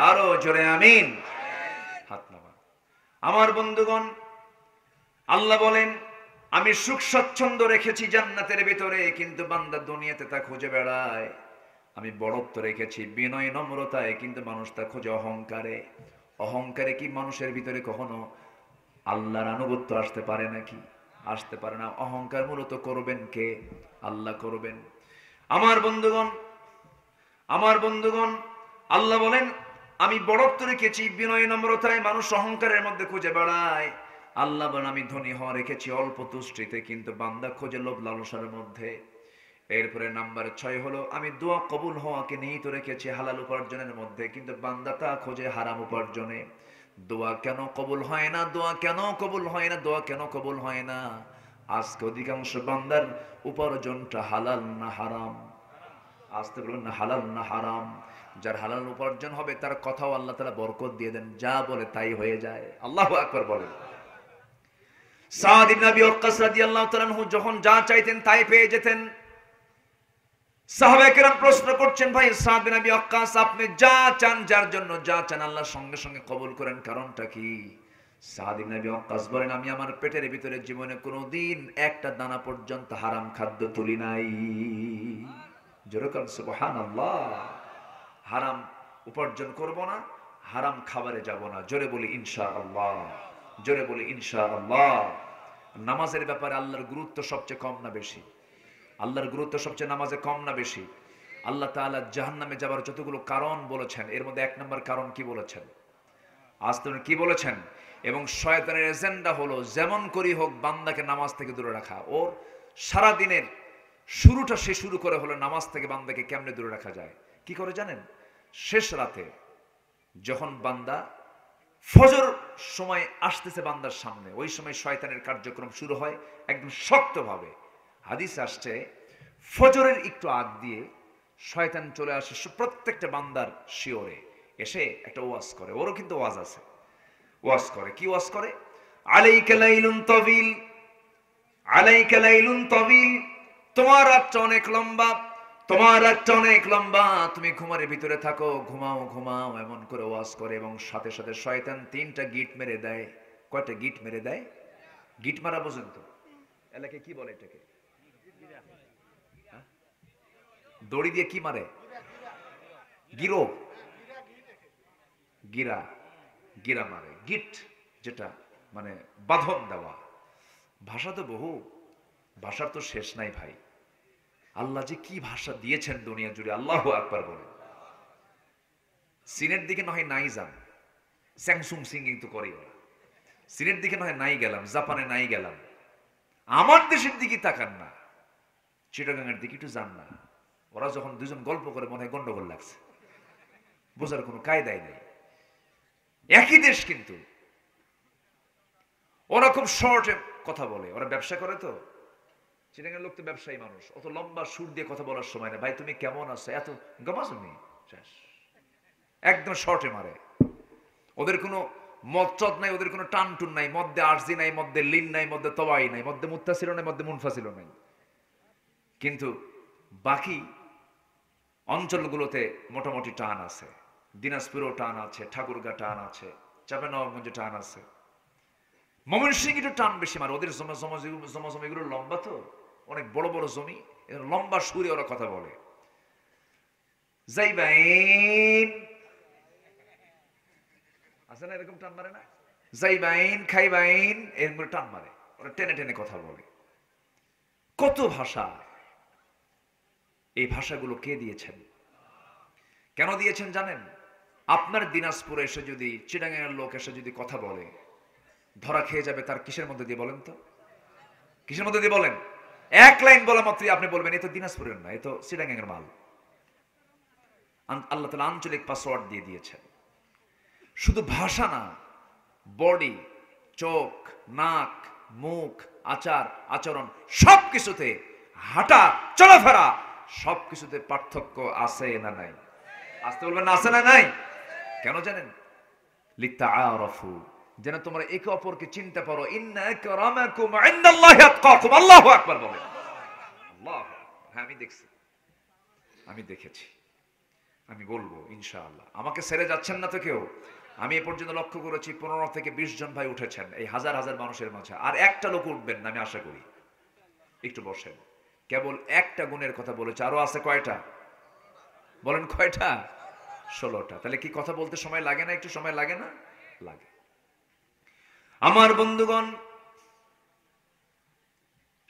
আরো জোরে আমিন। হাত নামা। আমার বন্ধুগণ, আল্লাহ বলেন আমি সুখ স্বচ্ছন্দ রেখেছি জান্নাতের ভিতরে, কিন্তু বান্দা দুনিয়াতে তা খুঁজে বেড়ায়। আমি বড়ত্ব রেখেছি বিনয় নম্রতায়, কিন্তু মানুষ তা খোঁজে অহংকারে। অহংকারে কি মানুষের ভিতরে কখনো আল্লাহর আনুগত্য আসতে পারে নাকি? আসতে পারে না। অহংকার মূলত করবেন কে? আল্লাহ করবেন। আমার বন্ধুগণ, আল্লাহ বলেন আমি বড়ত্ব রেখেছি বিনয় নম্রতায়, মানুষ অহংকারের মধ্যে খুঁজে বেড়ায়। আল্লাহ বলেন আমি ধনী হওয়া রেখেছি অল্প তুষ্টিতে, কিন্তু বান্দা খোঁজে লোভ লালসার মধ্যে। এরপরে নাম্বার 6 হলো আমি দোয়া কবুল হওয়াকে নিহিত রেখেছি হালাল উপার্জনের মধ্যে, কিন্তু বান্দা তা খোঁজে হারাম উপার্জনে। দোয়া কেন কবুল হয় না? দোয়া কেন কবুল হয় না? দোয়া কেন কবুল হয় না? আজকে অধিকাংশ বান্দার উপার্জনটা হালাল না হারাম? আসতে বলুন না, হালাল না হারাম? যার হালাল উপার্জন হবে তার কথাও আল্লাহ তাআলা বরকত দিয়ে দেন, যা বলে তাই হয়ে যায়। আল্লাহু আকবার বলেন। সাদ ইবনে আবি ওয়াক্কাস রাদিয়াল্লাহু তাআলা আনহু যখন যা চাইতেন তাই পেয়ে যেতেন। সাহাবায়ে কেরাম প্রশ্ন করছেন ভাই সাদ বিন আবি ওয়াক্কাস আপনি যা চান, যার জন্য যা চান আল্লাহ সঙ্গে সঙ্গে কবুল করেন, কারণটা কি? সাদ ইবনে আবি ওয়াক্কাস বলেন আমি আমার পেটের ভিতরে জীবনে কোনোদিন একটা দানা পর্যন্ত হারাম খাদ্য তুলি নাই। জোরে বলেন সুবহানাল্লাহ। হারাম উপার্জন করব না, হারাম খাবারে যাব না। জোরে বলি ইনশাআল্লাহ, জোরে বলি ইনশাআল্লাহ। নামাজের ব্যাপারে আল্লাহর গুরুত্ব সবচেয়ে কম না বেশি? আল্লাহর গুরুত্ব সবচেয়ে নামাজে কম না বেশি? আল্লাহ তাআলা জাহান্নামে যাবার যতগুলো কারণ বলেছেন, এর মধ্যে এক নম্বর কারণ কি বলেছেন? আসলে কি বলেছেন? এবং শয়তানের এজেন্ডা হলো যেমন করি হোক বান্দাকে নামাজ থেকে দূরে রাখা। ওর সারা দিনের শুরুটা সে শুরু করে হলো নামাজ থেকে বান্দাকে কেমনে দূরে রাখা যায়। কি করে জানেন? শেষ রাতে যখন বান্দা ফজর সময় আসতেছে বান্দার সামনে, ওই সময় শয়তানের কার্যক্রম শুরু হয় একদম শক্তভাবে। হাদিস আসছে ফজরের একটু আগ দিয়ে শয়তান চলে আসে প্রত্যেকটা বান্দার শিওরে, এসে একটা ওয়াজ করে। ওরও কিন্তু ওয়াজ আছে, ওয়াজ করে। কি ওয়াজ করে? আলাইকা লাইলুন তাবিল, আলাইকা লাইলুন তাবিল, তোমার রাতটা অনেক লম্বা, তোমার রাতটা অনেক লম্বা, তুমি ঘুমার ভিতরে থাকো, ঘুমাও ঘুমাও, এমন করে ওয়াজ করে। এবং সাথে সাথে শয়তান 3টা গিট মেরে দেয়। কয়টা গিট মেরে দেয়? গিট মারা পর্যন্ত এলাকায় কি বলে এটাকে? দড়ি দিয়ে কি মারে? গিরো, গিরা, গিরা মারে। গিট যেটা মানে বাঁধন দেওয়া। ভাষা তো বহু, ভাষার তো শেষ নাই ভাই। আল্লাহ যে কি ভাষা দিয়েছেন দুনিয়া জুড়ে, আল্লাহু আকবার বলে। চীনের দিকে নয় নাই যান, স্যামসুং সিং কিন্তু করে ওরা। চীনের দিকে নয় নাই গেলাম, জাপানে নাই গেলাম, আমার দেশের দিকে তাকান না, চিটাগাঙের দিকে একটু যান না। ওরা যখন দুজন গল্প করে মনে হয় গন্ডগোল লাগছে, বোঝার কোনো কায়দাই নেই। একই দেশ কিন্তু ওরা খুব শর্টে কথা বলে। ওরা ব্যবসা করে তো, চিটাগাঙের লোক তো ব্যবসায়ী মানুষ, অত লম্বা সুর দিয়ে কথা বলার সময় না। ভাই তুমি কেমন আছো, এত গমাজমি শেষ, একদম শর্টে মারে। ওদের কোনো মদ চদ নাই, ওদের কোনো টান টুন নাই, মধ্যে আরজি নাই, মধ্যে লিন নাই, মধ্যে তবাই নাই, মধ্যে মুত্তাসিল নাই, মধ্যে মুনফাসিল নাই। কিন্তু বাকি অঞ্চলগুলোতে মোটামুটি টান আছে। দিনাজপুরেও টান আছে, ঠাকুরগাঁ টান আছে, চাঁপাইনবাবগঞ্জে টান আছে, ময়মনসিংহে একটু টান বেশি মারে। ওদের জমিগুলো লম্বা তো, অনেক বড় বড় জমি, লম্বা সুরে ওরা কথা বলে। যাইবাইন আছে না, এরকম টান মারে না? যাইবাইন, খাইবাইন, এরকম টান মারে। ওরা টেনে টেনে কথা বলে। কত ভাষা! এই ভাষাগুলো কে দিয়েছেন? কেন দিয়েছেন জানেন? আপনার দিনাজপুরে এসে যদি চিটাগাঙের লোক এসে যদি কথা বলে, ধরা খেয়ে যাবে। তার কিসের মধ্যে দিয়ে বলেন তো? কিসের মধ্যে দিয়ে বলেন? এক লাইন বলা মাত্রই আপনি বলবেন এ তো দিনাজপুরের না, এ তো চিটাগাঙের মাল। আল্লাহ তাআলা আঞ্চলিক পাসওয়ার্ড দিয়ে দিয়েছেন। শুধু ভাষা না, বডি, চোখ, নাক, মুখ, আচার আচরণ, সবকিছুতে, হাঁটা চলাফেরা, সবকিছুতে পার্থক্য আছে না নাই? আসতে বলবেন না, আছে না নাই? কেন জানেন? লিতাআরাফু, যেন তোমরা একে অপরকে চিনতে পারো। ইন্না আকরামাকুম ইনদাল্লাহি আতকাকুম। আল্লাহু আকবার বলেন। আল্লাহ, হ্যাঁ আমি দেখছি, আমি দেখেছি, আমি বলবো ইনশাআল্লাহ। আমাকে ছেড়ে যাচ্ছেন না তো কেউ? আমি এ পর্যন্ত লক্ষ্য করেছি 15 থেকে 20 জন ভাই উঠেছেন এই হাজার হাজার মানুষের মাঝে। আর একটা লোক উঠবেন না আমি আশা করি। একটু বসেন। কেবল একটা গুণের কথা বলেছে, আরো আছে কয়টা? বলেন কয়টা? 16টা। তাহলে কি কথা বলতে সময় লাগে না? একটু সময় লাগে না? লাগে। আমার বন্ধুগণ,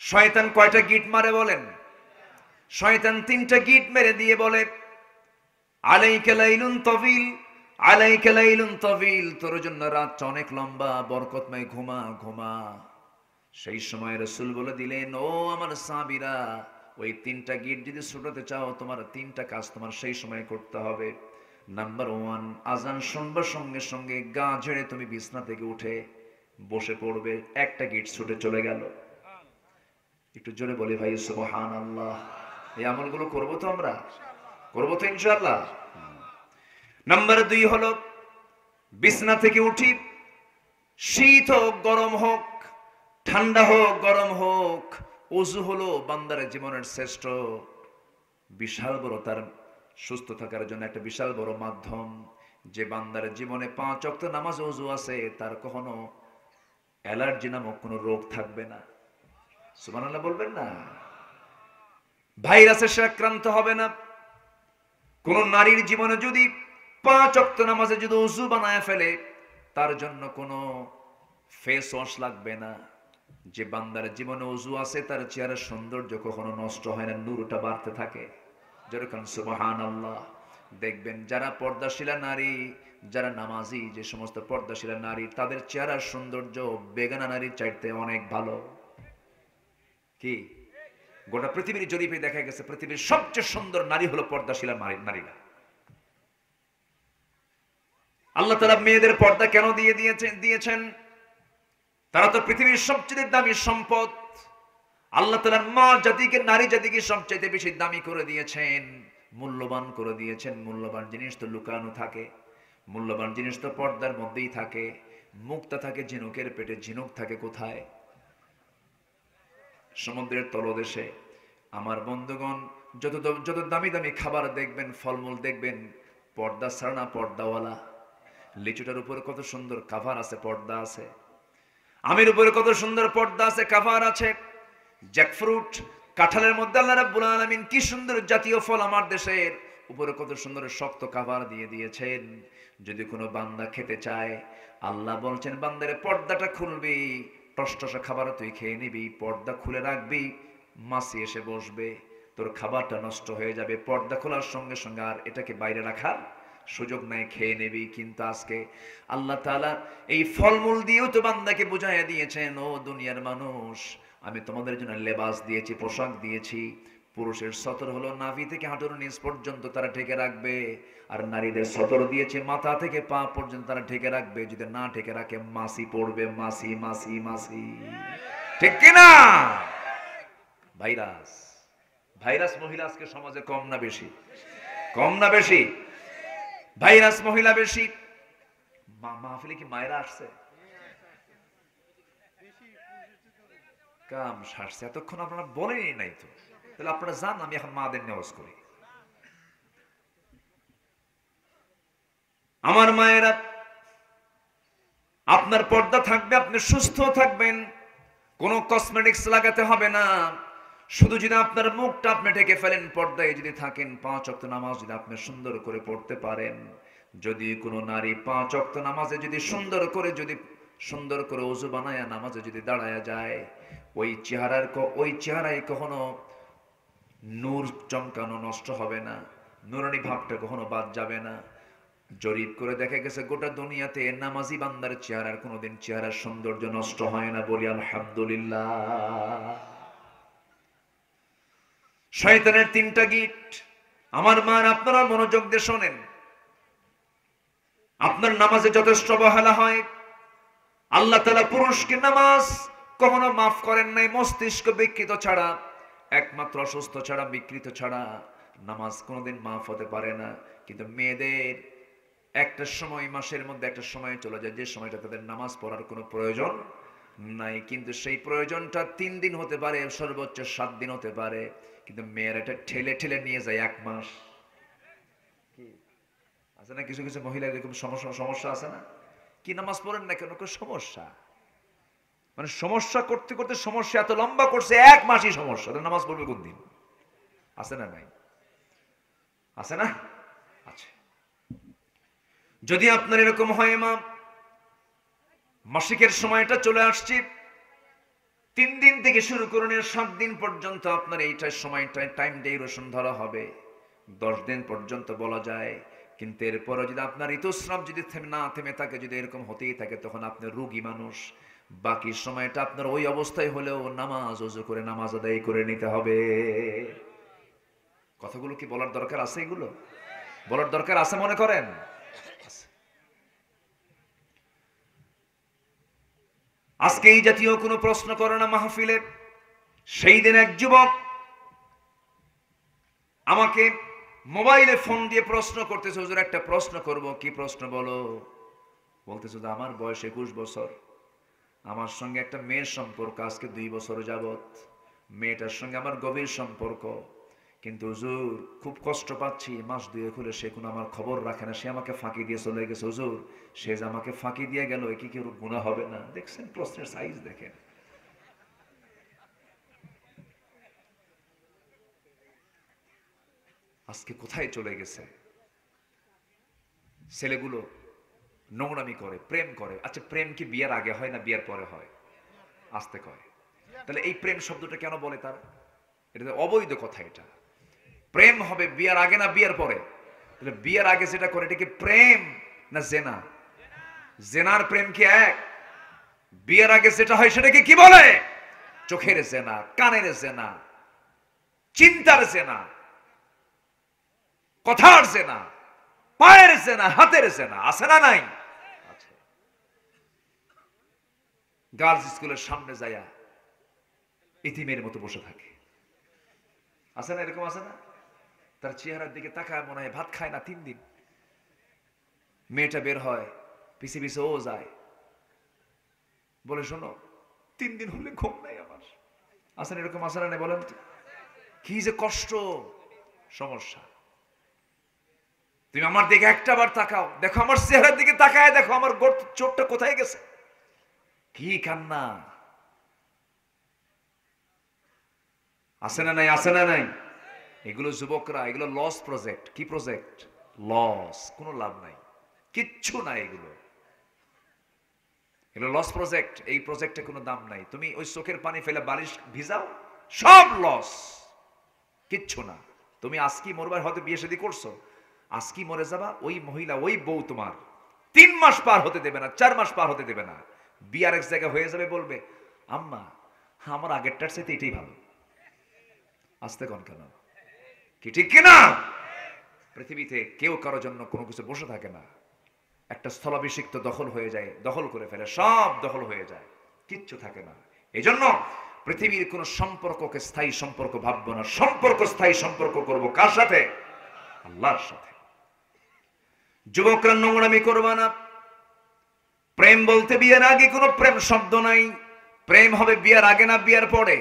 শয়তান কয়টা গিট মারে বলেন? শয়তান 3টা গিট মেরে দিয়ে বলে আলাইকা লাইলুন তাবিল, আলাইকা লাইলুন তাবিল, তোর জন্য রাতটা অনেক লম্বা, বরকতময়, ঘুমা ঘুমা। সেই সময় রাসূল বলে দিলেন, ও আমার সাহাবীরা, ওই 3টা গিট যদি ছুটাতে চাও, তোমার 3টা কাজ তোমার সেই সময় করতে হবে। নাম্বার 1, আজান শুনবার সঙ্গে সঙ্গে গা ঝেড়ে তুমি বিছনা থেকে উঠে বসে পড়বে। একটা গিট ছুটে চলে গেল। একটু জোরে বলি ভাই সুবহানাল্লাহ। এই আমলগুলো করবো তো আমরা? করবো তো ইনশাআল্লাহ। নাম্বার 2 হলো বিছনা থেকে উঠি, শীত হোক গরম হোক, ঠান্ডা হোক গরম হোক, ওযু হলো বান্দার জীবনের শ্রেষ্ঠ বিশাল বড়, তার সুস্থ থাকার জন্য একটা বিশাল বড় মাধ্যম। যে বান্দার জীবনে 5 ওয়াক্ত নামাজ ওযু আছে, তার কখনো অ্যালার্জি নামক কোনো রোগ থাকবে না। সুবহানাল্লাহ বলবেন না? ভাইরাসে সে আক্রান্ত হবে না। কোন নারীর জীবনে যদি 5 ওয়াক্ত নামাজে যদি ওযু বানায় ফেলে, তার জন্য কোনো ফেস ওয়াশ লাগবে না, যে বান্দার জীবনে ওযু আছে তার চেহারার সৌন্দর্য কখনো নষ্ট হয় না, নূরটা বাড়তে থাকে। যেরকম সুবহানাল্লাহ। দেখবেন যারা পর্দাশীলা নারী, যারা নামাজি, যে সমস্ত পর্দাশীলা নারী, তাদের চেহারার সৌন্দর্য বেগানা নারীর চাইতে অনেক ভালো। কি গোটা পৃথিবীর জরিপে দেখা গেছে পৃথিবীর সবচেয়ে সুন্দর নারী হলো পর্দাশীলা নারীরা। আল্লাহ তাআলা মেয়েদের পর্দা কেন দিয়েছেন? তারা তো পৃথিবীর সবচেয়ে দামি সম্পদ। আল্লাহ তাআলা মা জাতিকে, নারী জাতিকে সবচেয়ে বেশি দামি করে দিয়েছেন, মূল্যবান করে দিয়েছেন। মূল্যবান জিনিস তো লুকানো থাকে, মূল্যবান জিনিস তো পর্দার মধ্যেই থাকে। মুক্তা থাকে ঝিনুকের পেটে, ঝিনুক থাকে কোথায়? সমুদ্রের তলদেশে। আমার বন্ধুগণ, যত দামি দামি খাবার দেখবেন, ফলমূল দেখবেন, পর্দা ছাড়া না, পর্দাওয়ালা। লিচুটার উপরে কত সুন্দর কাভার আছে, পর্দা আছে। আমের উপরে কত সুন্দর পর্দা আছে, কাভার আছে। জ্যাকফ্রুট, কাঁঠালের মধ্যে আল্লাহ রাব্বুল আলামিন কি সুন্দর জাতীয় ফল আমার দেশের, উপরে কত সুন্দর শক্ত কাভার দিয়ে দিয়েছেন। যদি কোনো বান্দা খেতে চায়, আল্লাহ বলছেন বান্দারে পর্দাটা খুলবি, টসটসা খাবার তুই খেয়ে নিবি, পর্দা খুলে রাখবি, মাছি এসে বসবে, তোর খাবারটা নষ্ট হয়ে যাবে। পর্দা খোলার সঙ্গে সঙ্গে আর এটাকে বাইরে রাখার সুযোগ নাই, খেয়ে নেবি। কিন্তু আজকে আল্লাহ তাআলা এই ফলমূল দিয়েও তো বান্দাকে বুঝাইয়া দিয়েছেন, ও দুনিয়ার মানুষ, আমি তোমাদের জন্য লেবাস দিয়েছি, পোশাক দিয়েছি। পুরুষের সতর হলো নাভি থেকে হাঁটুর নিচ পর্যন্ত তারা ঢেকে রাখবে, আর নারীদের সতর দিয়েছে মাথা থেকে পা পর্যন্ত তারা ঢেকে রাখবে। যদি না ঢেকে রাখে মাছি পড়বে, মাছি মাছি মাছি, ঠিক কিনা? ভাইরাস, ভাইরাস মহিলা আজকে সমাজে কম না বেশি? কম না বেশি? ভাইরাস মহিলা বেশি। মাহফিলে কি মায়েরা আসছে? কাম সারছে, এতক্ষণ আপনারা বলেনি নাই তো, তাহলে আপনারা জান আমি এখন মাদের নেওয়াজ করি। আমার মায়েরা, আপনার পর্দা থাকবে, আপনি সুস্থ থাকবেন, কোনো কসমেটিক্স লাগাতে হবে না। শুধু যদি আপনার মুখটা আপনি ঢেকে ফেলেন, পর্দায় যদি থাকেন, 5 ওয়াক্ত নামাজ যদি আপনি সুন্দর করে পড়তে পারেন, যদি কোনো নারী 5 ওয়াক্ত নামাজে যদি সুন্দর করে ওযু বানায়া নামাজে যদি দাঁড়ায়া যায়, ওই চেহারায় কখনো নূর চমকানো নষ্ট হবে না, নুরানি ভাবটা কখনো বাদ যাবে না। জরিপ করে দেখা গেছে গোটা দুনিয়াতে নামাজি বান্দার চেহারার কোনোদিন চেহারার সৌন্দর্য নষ্ট হয় না, বলি আলহামদুলিল্লাহ। শয়তানের 3টা গিট। আমার মা, আপনারা মনোযোগ দিয়ে শোনেন। আপনার নামাজে যথেষ্ট অবহেলা হয়, আল্লাহ তাআলা পুরুষকে নামাজ কখনো মাফ করেন নাই মস্তিষ্ক বিকৃত ছাড়া, একমাত্র অসুস্থ ছাড়া, বিকৃত ছাড়া নামাজ কোনোদিন মাফ হতে পারে না। কিন্তু মেয়েদের একটা সময়, মাসের মধ্যে একটা সময় চলে যায়, যে সময়টা তাদের নামাজ পড়ার কোনো প্রয়োজন নাই। কিন্তু সেই প্রয়োজনটা 3 দিন হতে পারে, সর্বোচ্চ 7 দিন হতে পারে। কিন্তু মেয়েরা এটা ঠেলে ঠেলে নিয়ে যায় 1 মাস। কি আছে না কিছু কিছু মহিলা এরকম সমস্যা আছে না? কি নামাজ পড়েন না কেন? সমস্যা, মানে সমস্যা করতে করতে সমস্যা এত লম্বা করছে, 1 মাসই সমস্যা, নামাজ পড়বে কোন দিন? আছে না নাই? আছে না? আছে। যদি আপনার এরকম হয়, মা, মাসিকের সময়টা চলে আসছে, 3 দিন থেকে শুরু করুন, 7 দিন পর্যন্ত আপনার এইটার সময়টায় টাইম ডিউরেশন ধরা হবে, 10 দিন পর্যন্ত বলা যায়। কিন্তু এরপরও যদি আপনার ঋতুস্রাব যদি না থেমে থাকে, যদি এরকম হতেই থাকে, তখন আপনি রোগী মানুষ। বাকি সময়টা আপনার ওই অবস্থায় হলেও নামাজ ওযু করে নামাজ আদায় করে নিতে হবে। কথাগুলো কি বলার দরকার আছে? এগুলো বলার দরকার আছে মনে করেন? আজকে এই জাতীয় কোনো প্রশ্ন করে না মাহফিলে। সেই দিন এক যুবক আমাকে মোবাইলে ফোন দিয়ে প্রশ্ন করতেছে, হুজুর একটা প্রশ্ন করব। কি প্রশ্ন বলো? বলতেছে, আমার বয়স 21 বছর, আমার সঙ্গে একটা মেয়ের সম্পর্ক আজকে 2 বছর যাবত, মেয়েটার সঙ্গে আমার গভীর সম্পর্ক, কিন্তু হুজুর খুব কষ্ট পাচ্ছি, মাস 2 হলে সে কোনো আমার খবর রাখে না, সে আমাকে ফাঁকি দিয়ে চলে গেছে। হুজুর, সে যে আমাকে ফাঁকি দিয়ে গেল, এ কি কেউ গুনাহ হবে না? দেখছেন প্রশ্নের সাইজ দেখেন। আজকে কোথায় চলে গেছে ছেলেগুলো? নোংরামি করে, প্রেম করে। আচ্ছা, প্রেম কি বিয়ের আগে হয় না বিয়ের পরে হয়? আসতে কয়। তাহলে এই প্রেম শব্দটা কেন বলে তারা? এটা অবৈধ কথা। এটা প্রেম হবে বিয়ার আগে না বিয়ার পরে? তাহলে বিয়ার আগে যেটা করে এটা কি প্রেম না জেনা? জেনার প্রেম কি এক? বিয়ের আগে যেটা হয় সেটাকে কি বলে? চোখের জেনা, কানের জেনা, চিন্তার জেনা, কথার জেনা, পায়ের জেনা, হাতের জেনা। আছে না নাই? আছে। গার্লস স্কুলের সামনে যায়া ইতিমের মতো বসে থাকে, আছে না? এরকম আছে না? তার চেহারার দিকে তাকায়, মনে হয় ভাত খায় না 3 দিন। মেয়েটা বের হয়, পিছে পিছে ও যায়, বলে শোনো 3 দিন হলে ঘুম নাই আমার। আছে না এরকম? আছে না? বলেন তো কি যে কষ্ট, সমস্যা। তুমি আমার দিকে একটা বার তাকাও, দেখো আমার চেহারার দিকে তাকায়, দেখো আমার চোখটা কোথায় গেছে, কি কান্না। আছে না নাই? আছে না নাই? এগুলো যুবকরা, এগুলো লস প্রজেক্ট। কি প্রজেক্ট? লস, কোনো লাভ নাই, কিচ্ছু নাই এগুলো। এগুলো লস প্রজেক্ট। এই প্রজেক্টে কোনো দাম নাই। তুমি ওই চোখের পানি ফেলে বালিশ ভিজাও, সব লস, কিচ্ছু না। তুমি আজকে মরবার, হয়তো বিয়ে শাদী করছো, আজকে মরে যাবা, ওই মহিলা, ওই বউ তোমার 3 মাস পার হতে দেবে না, 4 মাস পার হতে দেবে না। বিয়ার এক জায়গায় হয়ে যাবে, বলবে আম্মা আমার আগেরটার চাইতে এটাই ভালো। আসতে কোন কেন? কি ঠিক কিনা? পৃথিবীতে কেউ কারোর জন্য কোনো কিছু বসে থাকে না। একটা স্থলাভিষিক্ত দখল হয়ে যায়, দখল করে ফেলে, সব দখল হয়ে যায়, কিচ্ছু থাকে না। এই জন্য পৃথিবীর কোন সম্পর্ককে স্থায়ী সম্পর্ক ভাববো না। সম্পর্ক স্থায়ী সম্পর্ক করব কার সাথে? আল্লাহর সাথে। যুবকরা নোংরামি করবা না। প্রেম বলতে বিয়ের আগে কোনো প্রেম শব্দ নাই। প্রেম হবে বিয়ের আগে না বিয়ের পরে।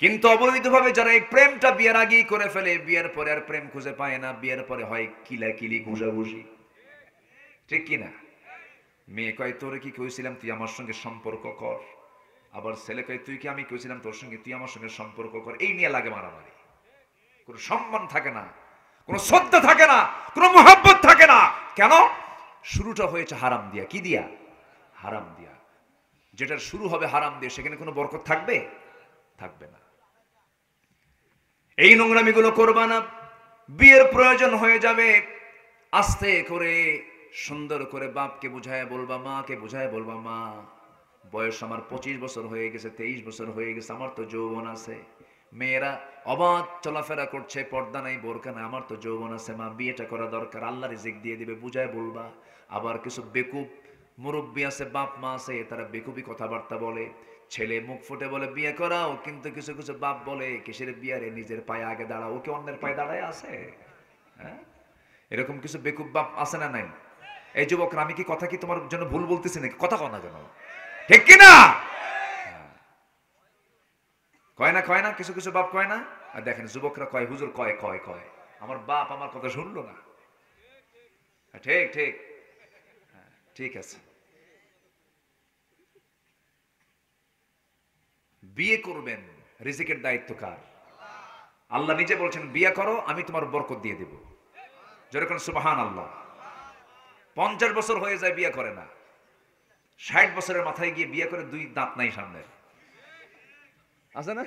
কিন্তু অবৈধভাবে যারা এই প্রেমটা বিয়ের আগেই করে ফেলে, বিয়ের পরে আর প্রেম খুঁজে পায় না। বিয়ের পরে হয় কিলাকিলি, ঘুষাঘুষি, ঠিক কিনা? মেয়ে কয় তোরে কি কইছিলাম তুই আমার সঙ্গে সম্পর্ক কর, আবার ছেলে কয় তুই কি আমি কইছিলাম তোর সঙ্গে, তুই আমার সঙ্গে সম্পর্ক কর। এই নিয়ে লাগে মারামারি। কোনো সম্মান থাকে না, কোনো শ্রদ্ধা থাকে না, কোনো মোহাব্বত থাকে না। কেন? শুরুটা হয়েছে হারাম দিয়া। কি দিয়া? হারাম দিয়া। যেটার শুরু হবে হারাম দিয়ে, সেখানে কোনো বরকত থাকবে? থাকবে না। এই নোংরামিগুলো করবা না। বিয়ের প্রয়োজন হয়ে যাবে, আস্তে করে সুন্দর করে বাপকে বুঝায় বলবা, মাকে বুঝায় বলবা, মা বয়স আমার 25 বছর হয়ে গেছে, 23 বছর হয়ে গেছে, আমার তো যৌবন আছে। মেয়েরা অবাধ চলাফেরা করছে, পর্দা নাই, বোরকা নাই, আমার তো যৌবন আছে, মা বিয়েটা করা দরকার, আল্লাহ রিজিক দিয়ে দিবে, বুঝায় বলবা। আবার কিছু বেকুব মুরব্বী আছে, বাপ মা আছে, তারা বেকুবি কথাবার্তা বলে। ছেলে মুখ ফুটে বলে বিয়ে করাও, কিন্তু কিছু কিছু বাপ বলে কিসের বিয়ারে, নিজের পায়ে আগে দাঁড়াও, ওকে অন্যের পায়ে দাঁড়ায় আছে। হ্যাঁ, এরকম কিছু বেকুব বাপ আছে না নাই? এই যুবকরা, আমি কি কথা কি তোমার জন্য ভুল বলতেছি নাকি? কথা কয় না কেন? ঠিক কিনা? কয় না, কয় না, কিছু কিছু বাপ কয় না। আর দেখেন যুবকরা কয়, হুজুর কয় কয় কয় আমার বাপ আমার কথা শুনলো না। ঠিক ঠিক, ঠিক আছে। বিয়ে করবেন, রিজিকের দায়িত্ব কার? আল্লাহ নিজে বলছেন বিয়ে করো, আমি তোমার বরকত দিয়ে দেব। যেরকম সুবহান আল্লাহ। 50 বছর হয়ে যায় বিয়ে করে না, 60 বছরের মাথায় গিয়ে বিয়ে করে 2 দাঁত নাই সামনে, আছে না?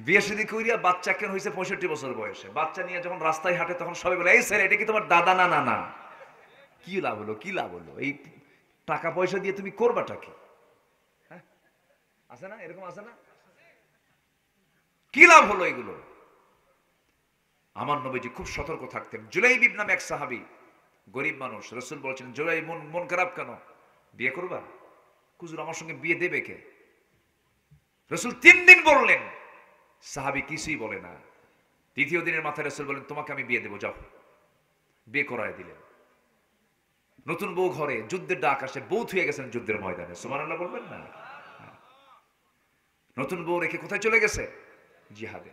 বিয়ে শাদী কইরা বাচ্চা কেন হয়েছে 65 বছর বয়সে, বাচ্চা নিয়ে যখন রাস্তায় হাঁটে তখন সবাই বলে এই স্যার এটা কি তোমার দাদা? না না না। কি লাভ হলো? কি লাভ হলো? এই টাকা পয়সা দিয়ে তুমি করবাটা কি? হ্যাঁ, আছে না? এরকম আছে না? কি লাভ হলো এগুলো? আমার নবীজি খুব সতর্ক থাকতেন। জুলাইব নামে এক সাহাবী, গরিব মানুষ। রাসূল বলছেন, জুলাইব মন খারাপ কেন? বিয়ে করবা? হুজুর আমার সঙ্গে বিয়ে দেবে কে? রাসূল 3 দিন বললেন, সাহাবী কিছুই বলে না। তৃতীয় দিনের মাথায় রাসূল বলেন, তোমাকে আমি বিয়ে দেবো, যাও। বিয়ে করায় দিলেন। নতুন বউ ঘরে, যুদ্ধের ডাক আসে, বউ থুয়ে গেছেন যুদ্ধের ময়দানে। সুবহানাল্লাহ বলবেন না? নতুন বউ রেখে কোথায় চলে গেছে? জিহাদে।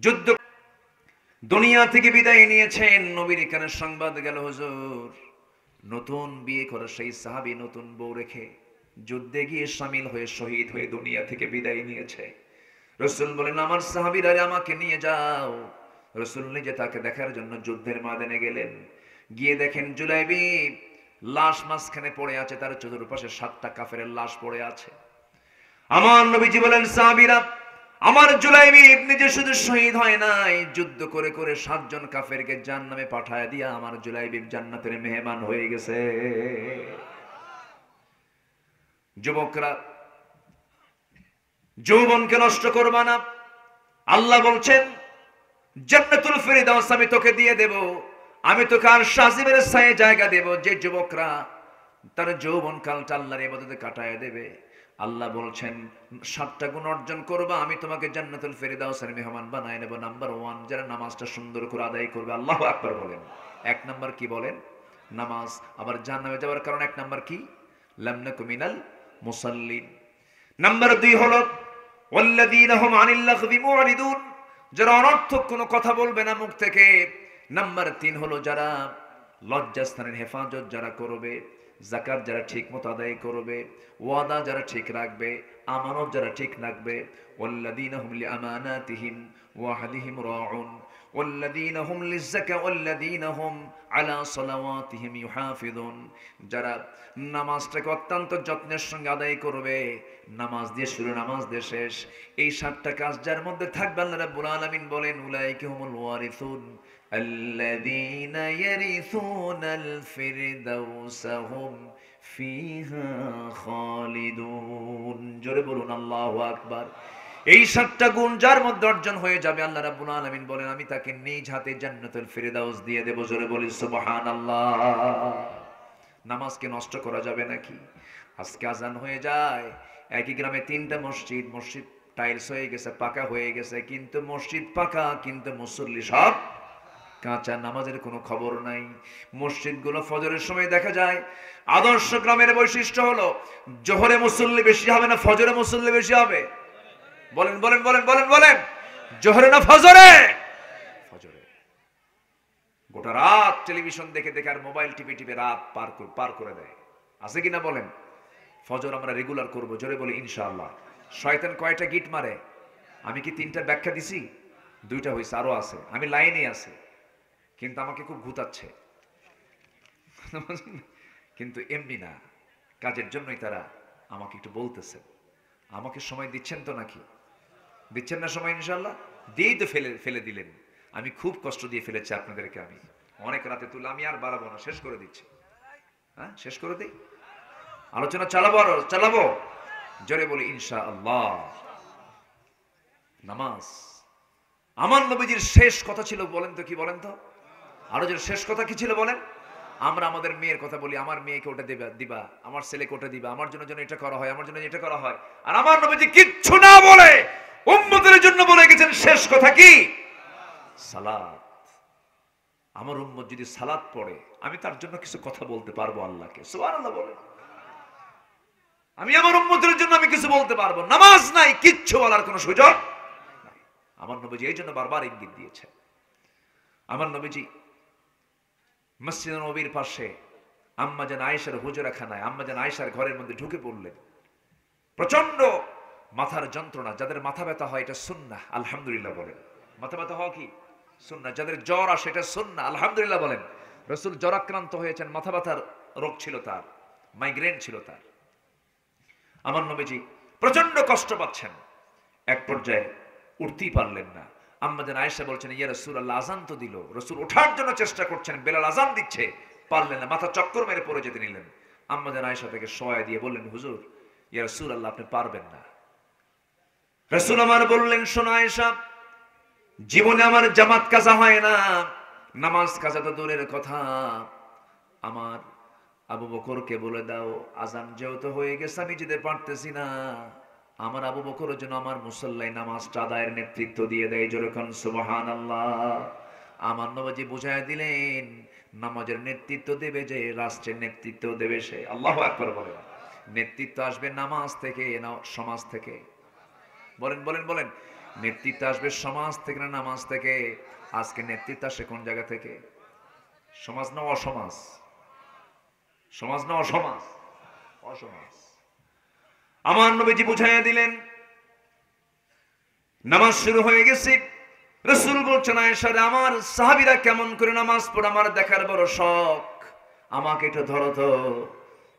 যুদ্ধ। দুনিয়া থেকে বিদায় নিয়েছেন। নবীর কানে সংবাদ গেল, হুজুর নতুন বিয়ে করা সেই সাহাবী নতুন বউ রেখে যুদ্ধে গিয়ে শামিল হয়ে শহীদ হয়ে দুনিয়া থেকে বিদায় নিয়েছে। রাসূল বলেন, আমার সাহাবীরা আমাকে নিয়ে যাও। রাসূল নিজে তাকে দেখার জন্য যুদ্ধের ময়দানে গেলেন। গিয়ে দেখেন জুলাইবি লাশ মাঝখানে পড়ে আছে, তার চতুর্পাশে 7টা কাফেরের লাশ পড়ে আছে। আমার নবীজি বলেন, সাহাবীরা, আমার জুলাইবিব নিজে শুধু শহীদ হয় নাই, যুদ্ধ করে করে 7 জন কাফেরকে জাহান্নামে পাঠায় দিয়া আমার জুলাইবিব জান্নাতের মেহমান হয়ে গেছে। যুবকরা, যৌবনকে নষ্ট করবা না। আল্লাহ বলছেন, জান্নাতুল ফিরদাউস আমি তোকে দিয়ে দেব, আমি তোকে আর শাজিমের ছায়ে জায়গা দেব। যে যুবকরা তার যৌবন কালটা আল্লাহর ইবাদতে কাটায় দেবে, আল্লাহ বলছেন 7টা গুণ অর্জন করবা, আমি তোমাকে জান্নাতুল ফিরদাউসের মেহমান বানায় নেব। নাম্বার 1, যারা নামাজটা সুন্দর করে আদায় করবে। আল্লাহু আকবার বলেন। 1 নাম্বার কি বলেন? নামাজ। আবার জান্নাতে যাওয়ার কারণ 1 নাম্বার কি? লাম নাকু মিনাল মুসাল্লিন। নাম্বার 2 হলো ওয়াল্লাযীনা হুম আনিল লাগবি মুরিদুন, যারা অনর্থক কোনো কথা বলবে না মুখ থেকে। নাম্বার 3 হলো যারা লজ্জাস্থানের হেফাজত যারা করবে, যাকাত যারা ঠিক মতো আদায় করবে, ওয়াদা যারা ঠিক রাখবে, আমানত যারা ঠিক রাখবে। ওয়াল্লাযীনা হুম লিআমানাতিহিম ওয়া আহদিহিম রাউন ওয়াল্লাযীনা হুম লিযাকা ওয়াল্লাযীনা হুম আলা সালাওয়াতিহিম ইউহাফিজুন, যারা নামাজটাকে অত্যন্ত যত্নের সঙ্গে আদায় করবে, নামাজ দিয়ে শুরু নামাজ দিয়ে শেষ, এই 7টা কাজ যার মধ্যে থাকবে, আল্লাহ রাব্বুল আলামিন বলেন উলাইকা হুমুল ওয়ারিসুন আল্লাযীনা ইয়ারিসুনাল ফিরদাউসা হুম ফিহা খালিদুন। জোরে বলুন আল্লাহু আকবার। এই 7টা গুণ যার মধ্যে অর্জন হয়ে যাবে, আল্লাহ রাব্বুল আলামিন বলেন আমি তাকে নিজ হাতে জান্নাতুল ফিরদাউস দিয়ে দেব। জোরে বলি সুবহানাল্লাহ। নামাজকে নষ্ট করা যাবে নাকি? আজকে আজান হয়ে যায়, একই গ্রামে 3টা মসজিদ, মসজিদ টাইলস হয়ে গেছে, পাকা হয়ে গেছে, কিন্তু মসজিদ পাকা, কিন্তু মুসল্লি সব কাঁচা, নামাজের কোনো খবর নাই। মসজিদগুলো ফজরের সময় দেখা যায়। আদর্শ গ্রামের বৈশিষ্ট্য হলো জোহরে মুসল্লি বেশি হবে না ফজরে মুসল্লি বেশি হবে? বলেন বলেন বলেন বলেন বলেন। জোহরে না ফজরে? ফজরে। গোটা রাত টেলিভিশন দেখে দেখে আর মোবাইল টিপে টিপে রাত পার করে দেয়, আছে কিনা বলেন? ফজর আমরা রেগুলার করব, জোরে বলি ইনশাআল্লাহ। শয়তান কয়টা গিট মারে? আমি কি 3টা ব্যাখ্যা দিছি? 2টা হয়েছে, আরো আছে, আমি লাইনে আছি, কিন্তু আমাকে খুব ঘুতাচ্ছে। কিন্তু এমনি না, কাজের জন্যই তারা আমাকে একটু বলতেছে। আমাকে সময় দিচ্ছেন তো নাকি? দিচ্ছেন না সময়? ইনশাআল্লাহ দিয়েই তো ফেলে দিলেন। আমি খুব কষ্ট দিয়ে ফেলেছি আপনাদেরকে, আমি অনেক রাতে তুলে, আমি আর বাড়াবো না, শেষ করে দিচ্ছি। হ্যাঁ, শেষ করে দিই, আলোচনা চালাবো। জোরে বলি ইনশাআল্লাহ। নামাজ আমার নবীজির শেষ কথা ছিল, বলেন তো কি? বলেন তো আরো, যে শেষ কথা কি ছিল বলেন? আমরা আমাদের মেয়ের কথা বলি, আমার মেয়েকে ওটা দিবা, আমার ছেলেকে ওটা দিবা, আমার জন্য যেন এটা করা হয়, আমার জন্য এটা করা হয়। আর আমার নবীজি কিচ্ছু না বলে উম্মতের জন্য বলে গেছেন শেষ কথা কি? সালাত। আমার উম্মত যদি সালাত পড়ে, আমি তার জন্য কিছু কথা বলতে পারবো আল্লাহকে। সুবহানাল্লাহ বলেন। আমি আমার উম্মতের জন্য আমি কিছু বলতে পারবো। নামাজ নাই, কিচ্ছু বলার কোনো সুযোগ নাই। আমার নবীজি এই জন্য বারবার ইঙ্গিত দিয়েছেন। আমার নবীজি মসজিদ নববীর পাশে আম্মাজান আয়েশার হুজরাখানায়, আম্মাজান আয়েশার ঘরের মধ্যে ঢুকে পড়লেন। প্রচন্ড মাথার যন্ত্রণা, যাদের মাথা ব্যথা হয় এটা সুন্নাহ, আলহামদুলিল্লাহ বলেন। মাথা ব্যথা হওয়া কি সুন্নাহ? যাদের জ্বর আসে এটা সুন্নাহ, আলহামদুলিল্লাহ বলেন। রাসূল জ্বরাক্রান্ত হয়েছেন, মাথা ব্যথার রোগ ছিল তার, মাইগ্রেন ছিল তার। আমার নবীজি প্রচন্ড কষ্ট পাচ্ছেন, এক পর্যায়ে উঠতেই পারলেন না। আম্মাজান আয়েশা বলছেন, ইয়া রাসূলুল্লাহ, আযান তো দিল। রাসূল ওঠার জন্য চেষ্টা করছেন, বেলাল আযান দিচ্ছে, পারলেন না, মাথা চক্কর মেরে পড়ে যেতে নিলেন। আম্মাজান আয়েশা থেকে সহায় দিয়ে বললেন, হুজুর, ইয়া রাসূলুল্লাহ, আপনি পারবেন না। রাসূল আমার বললেন, শোনো আয়েশা, জীবনে আমার জামাত কাজা হয় না, নামাজ কাজা তো দূরের কথা, আমার আবু বকরকে বলে দাও, আজান যেহেতু হয়ে গেছে আমি যেতে পারতেছি না, আমার আবু বকরের জন্য আমার মুসল্লায় নামাজটা আদায়ের নেতৃত্ব দিয়ে দেয়। যেরকম সুবহানাল্লাহ। আমার নবীজি বুঝায় দিলেন, নামাজের নেতৃত্ব দেবে যে, রাষ্ট্রের নেতৃত্ব দেবে সে। আল্লাহু আকবার বলেন। নেতৃত্ব আসবে নামাজ থেকে না সমাজ থেকে? বলেন বলেন বলেন। নেতৃত্ব আসবে সমাজ থেকে না নামাজ থেকে? আজকে নেতৃত্ব আসে কোন জায়গা থেকে? সমাজ না অসমাজ? সমাজ না অসমাজ? অসমাজ। আমার নবীজি বুঝাইয়া দিলেন, নামাজ শুরু হয়ে গেছে। রাসূল বলছেন, আয়েশা রে, আমার সাহাবীরা কেমন করে নামাজ পড়ে আমার দেখার বড় শখ, আমাকে একটু ধরো তো।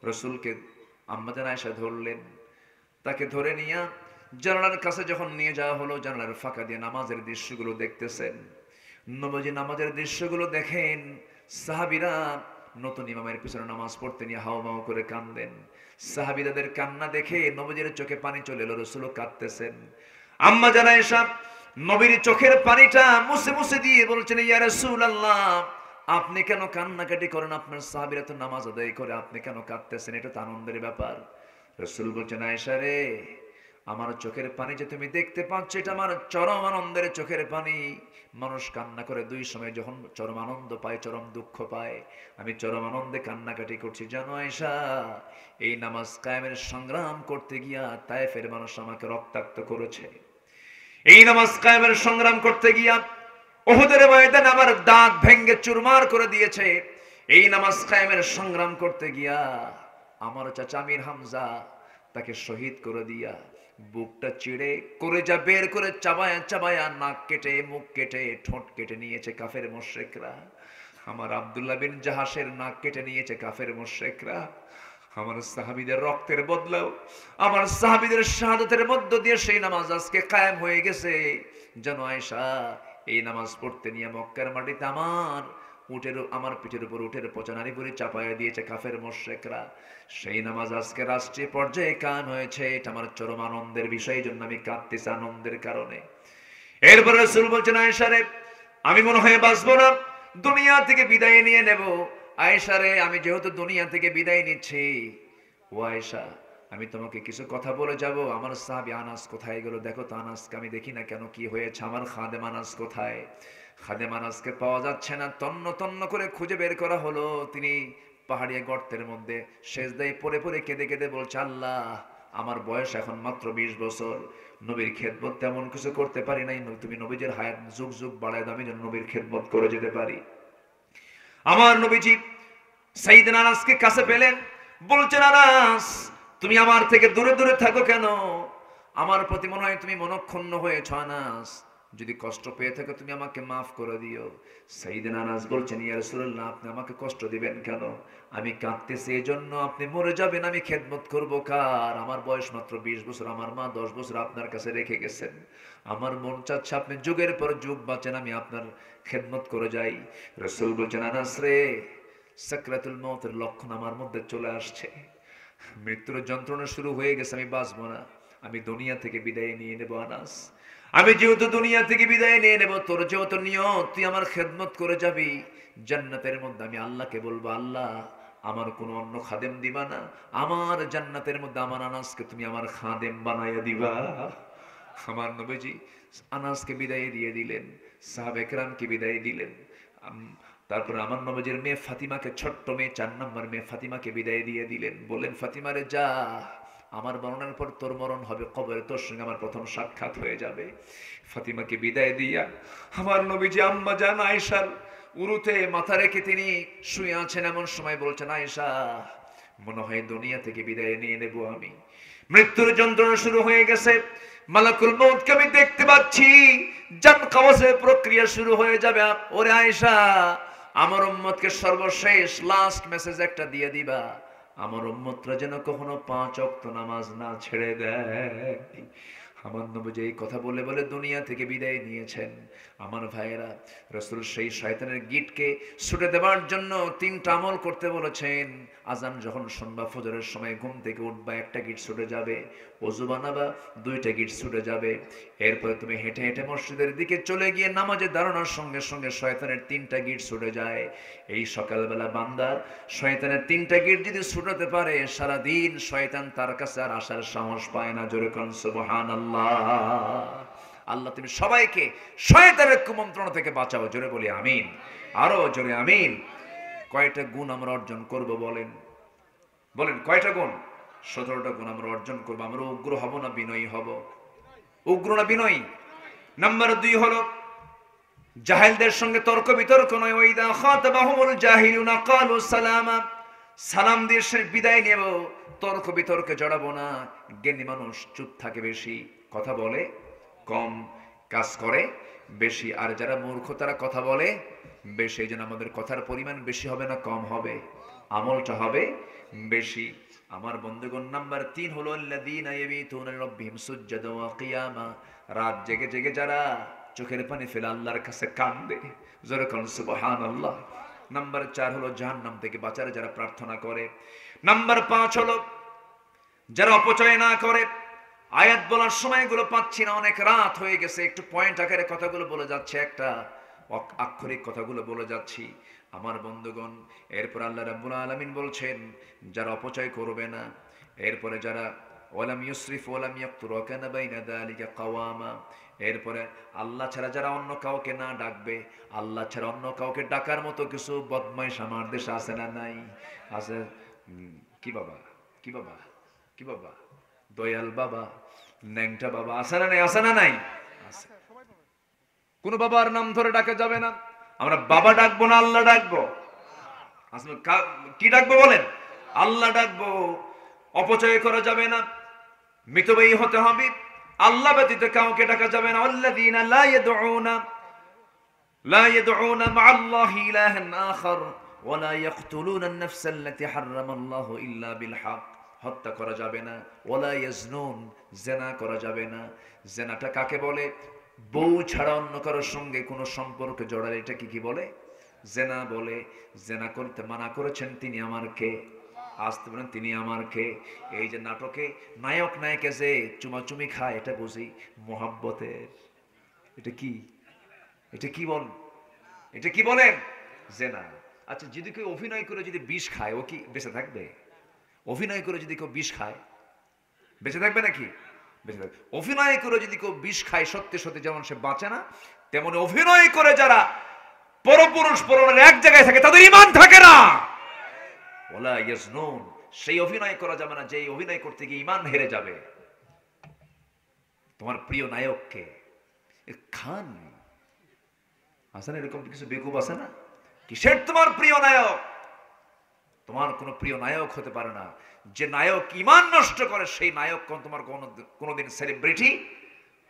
রাসূলকে আম্মাজান আয়েশা ধরলেন, তাকে ধরে নিয়ে জানালার কাছে যখন নিয়ে যাওয়া হলো, জানালার ফাঁকা দিয়ে নামাজের দৃশ্যগুলো দেখতেছেন। নবীজি নামাজের দৃশ্যগুলো দেখেন, সাহাবীরা নতুন ইমামের পিছনে নামাজ পড়তে নিয়ে হাওমাও করে কান্দেন। সাহাবীদের কান্না দেখে নবীজির চোখে পানি চলে এলো, রাসূলও কাঁদতেছেন। আম্মা জান আয়েশা নবীর চোখের পানিটা মুছে মুছে দিয়ে বলছেন, ইয়া রাসূলুল্লাহ, আপনি কেন কান্নাকাটি করেন? আপনার সাহাবীরা তো নামাজ আদায় করে, আপনি কেন কাঁদতেছেন? এটা তো আনন্দের ব্যাপার। রাসূল বলছেন, আয়েশা রে, আমার চোখের পানি যে তুমি দেখতে পাচ্ছ, এটা আমার চরম আনন্দের চোখের পানি। মানুষ কান্না করে দুই সময়, যখন চরম আনন্দ পায়, চরম দুঃখ পায়। আমি চরম আনন্দে কান্নাকাটি করছি। জানো আয়েশা, এই নামাজ কায়েমের সংগ্রাম করতে গিয়া তায়েফের মানুষ আমাকে রক্তাক্ত করেছে। এই নামাজ কায়েমের সংগ্রাম করতে গিয়া উহুদের ময়দানে আমার দাঁত ভেঙে চুরমার করে দিয়েছে। এই নামাজ কায়েমের সংগ্রাম করতে গিয়া আমার চাচা আমির হামজা, তাকে শহীদ করে দিয়া বুকটা চিড়ে কলেজা বের করে চাবায়া চাবায়া নাক কেটে, মুখ কেটে, ঠোঁট কেটে নিয়েছে কাফের মুশরিকরা। আমার আব্দুল্লাহ বিন জাহাসের নাক কেটে নিয়েছে কাফের মুশরিকরা। আমার সাহাবীদের রক্তের বদলাও, আমার সাহাবীদের শাহাদাতের মধ্য দিয়ে সেই নামাজ আজকে কায়েম হয়ে গেছে। জানো আয়েশা, এই নামাজ পড়তে নিয়ে মক্কার মাটিতে আমার পিঠের উপর উটের পচা নারী বুড়ি চাপায়া দিয়েছে কাফের মুশরিকরা। সেই নামাজ আজকে রাষ্ট্রীয় পর্যায়ে কায়েম হয়েছে। এটা আমার চরম আনন্দের বিষয়, জন্য আমি কাঁদতেছি আনন্দের কারণে। এরপর রাসূল বলছেন, আয়েশা রে, আমি মনে হয় বাঁচবো না, দুনিয়া থেকে বিদায় নিয়ে নেব। আয়েশা রে, আমি যেহেতু দুনিয়া থেকে বিদায় নিচ্ছি, ও আয়েশা, আমি তোমাকে কিছু কথা বলে যাব। আমার সাহাবী আনাস কোথায় গেল? দেখো তো আনাসকে আমি দেখি না কেন, কি হয়েছে? আমার খাদেম আনাস কোথায়? খাদেম আনাসকে পাওয়া যাচ্ছে না। তন্ন তন্ন করে খুঁজে বের করা হলো। তিনি পাহাড়িয়া গর্তের মধ্যে সেজদায় পড়ে পড়ে কেঁদে কেঁদে বলছে, আল্লাহ, আমার বয়স এখন মাত্র 20 বছর, নবীর খেদমত তেমন কিছু করতে পারি নাই। তুমি নবীজির হায়াত যুগ যুগ বাড়ায় দাও, আমি যেন নবীর খেদমত করে যেতে পারি। আমার নবীজি সাইয়েদনা আনাসকে কাছে পেলেন, বলছেন, আনাস, তুমি আমার থেকে দূরে দূরে থাকো কেন? আমার প্রতি মনে হয় তুমি মনক্ষুণ্ণ হয়েছ। আনাস, যদি কষ্ট পেয়ে থাকো তুমি আমাকে মাফ করে দিও। সাইয়েদনা আনাস বলছেন, ইয়া রাসূলুল্লাহ, আপনি আমাকে কষ্ট দিবেন কেন? আমি কাঁদতেছি এজন্য, আপনি মরে যাবেন, আমি খেদমত করব কার? আমার বয়স মাত্র 20 বছর, আমার মা 10 বছর আপনার কাছে রেখে গেছেন। আমার মন চাচ্ছে আপনি যুগের পর যুগ বাঁচেন, আমি আপনার খেদমত করে যাই। রাসূল বলছেন, আনাস রে, সাকরাতুল মউতের লক্ষণ আমার মধ্যে চলে আসছে, মৃত্যুর যন্ত্রণা শুরু হয়ে গেছে, আমি বাঁচবো না, আমি দুনিয়া থেকে বিদায় নিয়ে নেব। আনাস, আমি যেহেতু দুনিয়া থেকে বিদায় নিয়ে নেব, তোর যেহেতু নিয়ত তুই আমার খেদমত করে যাবি, জান্নাতের মধ্যে আমি আল্লাহকে বলবো, আল্লাহ, আমার কোনো অন্য খাদেম দিবা না, আমার জান্নাতের মধ্যে আমার আনাসকে তুমি আমার খাদেম বানাইয়া দিবা। আমার নবীজি আনাসকে বিদায় দিয়ে দিলেন, সাহাবা একরামকে বিদায় দিলেন। তারপর আমার নবীজির মেয়ে ফাতিমাকে, ছোট্ট মেয়ে 4 নম্বর মেয়ে ফাতিমাকে বিদায় দিয়ে দিলেন। বললেন, ফাতিমারে যা, আমার মরণের পর তোর মরণ হবে, কবরে তোর সঙ্গে আমার প্রথম সাক্ষাৎ হয়ে যাবে। ফাতিমাকে বিদায় দিয়া আমার নবীজি আম্মা জান আয়েশার উরুতে মাথা রেখে তিনি শুয়ে আছেন। এমন সময় বলছেন, আয়েশা, মনে হয় দুনিয়া থেকে বিদায় নিয়ে নেব আমি, মৃত্যুর যন্ত্রণা শুরু হয়ে গেছে, মালাকুল মউতকে আমি দেখতে পাচ্ছি, জান কবজের প্রক্রিয়া শুরু হয়ে যাবে। ওরে আয়েশা, আমার উম্মতকে সর্বশেষ লাস্ট মেসেজ একটা দিয়ে দিবা, আমার উম্মতরা যেন কখনো 5 ওয়াক্ত নামাজ না ছেড়ে দেয়। আমার নবীজি এই কথা বলে বলে দুনিয়া থেকে বিদায় নিয়েছেন। আমার ভাইয়েরা, রাসূল সেই শয়তানের গিটকে ছুটে দেওয়ার জন্য 3টা আমল করতে বলেছেন। আজান যখন শুনবা, ফজরের সময় ঘুম থেকে উঠবা, 1টা গিট ছুটে যাবে, ওযু বানাবা, 2টা গিট ছুটে যাবে। এরপরে তুমি হেঁটে হেঁটে মসজিদের দিকে চলে গিয়ে নামাজে দাঁড়ানোর সঙ্গে সঙ্গে শয়তানের 3টা গিট ছুটে যায়। এই সকালবেলা বান্দার শয়তানের 3টা গিট যদি ছুটাতে পারে, সারা দিন শয়তান তার কাছে আর আসার সাহস পায় না। জোরে কোন সুবহানাল্লাহ। আল্লাহ তুমি সবাইকে শয়তানের কুমন্ত্রণা থেকে বাঁচাও, জোরে বলি আমিন, আরো জোরে আমিন। কয়টা গুণ আমরা অর্জন করব বলেন? বলেন কয়টা গুণ? 17টা গুণ আমরা অর্জন করব। আমরা উগ্র হব না বিনয়ী হব? উগ্র না বিনয়ী? নাম্বার 2 হলো জাহেলদের সঙ্গে তর্ক বিতর্ক নয়। ওয়াইদা খাতাবাহুমুল জাহিলুনা ক্বালু সালামা, সালাম দিয়ে বিদায় নেব, তর্ক বিতর্কে জড়াবো না। জ্ঞানী মানুষ চুপ থাকে বেশি, কথা বলে কম, কাজ করে বেশি। আর যারা মূর্খ তারা কথা বলে বেশি। এই জন্য আমাদের কথার পরিমাণ বেশি হবে না কম হবে? আমলটা হবে বেশি। আমার বন্ধুগণ, নাম্বার 3 হলো আল্লাযীনা ইয়াবিতুনা লিরাব্বিহিম সুজদান ওয়া কিয়ামা। রাত জেগে জেগে যারা চোখের পানি ফেলে আল্লাহর কাছে কাঁদে, জোরে কোন সুবহানাল্লাহ। নাম্বার 4 হলো জাহান্নাম থেকে বাঁচার যারা প্রার্থনা করে। নাম্বার 5 হলো যারা অপচয় না করে। আয়াত বলার সময়গুলো পাচ্ছি না, অনেক রাত হয়ে গেছে, একটু পয়েন্ট আকারে কথাগুলো বলে যাচ্ছে, একটা আক্ষরিক কথাগুলো বলে যাচ্ছি আমার বন্ধুগণ। এরপর আল্লাহ রাব্বুল আলামিন বলছেন যারা অপচয় করবে না, এরপরে যারা ওয়ালাম ইউসরিফ ওয়ালাম ইয়াকতুর ওয়া কানা বাইনা যালিকা কাওয়ামা, এরপরে আল্লাহ ছাড়া যারা অন্য কাউকে না ডাকবে, আল্লাহ ছাড়া অন্য কাউকে ডাকার মতো কিছু বদমাইশ আমার দেশে আছে না নাই? আছে। কি বাবা, কি বাবা, কি বাবা, দয়াল বাবা, ন্যাংটা বাবা আছে না নাই? আছে না নাই? আছে। কোন বাবার নাম ধরে ডাকা যাবে না। আমরা বাবা ডাকবো না আল্লাহ ডাকবো? কি ডাকবো বলেন? আল্লাহ ডাকবো। অপচয় করা যাবে না, মিতব্যয়ী হতে হবে। আল্লাহ ব্যতীত কাউকে ডাকা যাবে না। আল্লাযীনা লা ইয়াদউনা মা'আল্লাহি ইলাহান আখার ওয়া লা ইয়াকতুলুনা আন-নাফসা আল্লাতী হারামাল্লাহু ইল্লা বিল হক। হত্যা করা যাবে না। ওয়ালা ইয়াজনুন, জিনা করা যাবে না। জিনাটা কাকে বলে? বউ ছাড়া অন্য কারোর সঙ্গে কোনো সম্পর্ক জড়ালে এটা কি বলে? জিনা বলে। জিনা করতে মানা করেছেন তিনি আমার কে? আসতে বলেন তিনি আমার কে? এই যে নাটকে নায়ক নায়িকা যে চুমাচুমি খায়, এটা বুঝি মোহাব্বতের? এটা কি? এটা কি বল? এটা কি বলেন? জিনা। আচ্ছা, যদি কেউ অভিনয় করে যদি বিষ খায়, ও কি বেঁচে থাকবে? অভিনয় করে যদি কেউ বিষ খায় বেঁচে থাকবে নাকি? বেঁচে থাকবে। অভিনয় করে যদি কেউ বিষ খায় সত্যি সত্যি যেমন সে বাঁচে না, তেমন অভিনয় করে যারা পরপুরুষ পরনের এক জায়গায় থাকে তাদের ঈমান থাকে না। ওয়ালা ইয়াজনুন, সেই অভিনয় করা যাবে না যে অভিনয় করতে গিয়ে ঈমান হেরে যাবে। তোমার প্রিয় নায়ক কে? খান আছে না? এরকম কিছু বেকুব আছে না? কিসের তোমার প্রিয় নায়ক? তোমার কোনো প্রিয় নায়ক হতে পারে না। যে নায়ক ঈমান নষ্ট করে সেই নায়ক তোমার কোনোদিন সেলিব্রিটি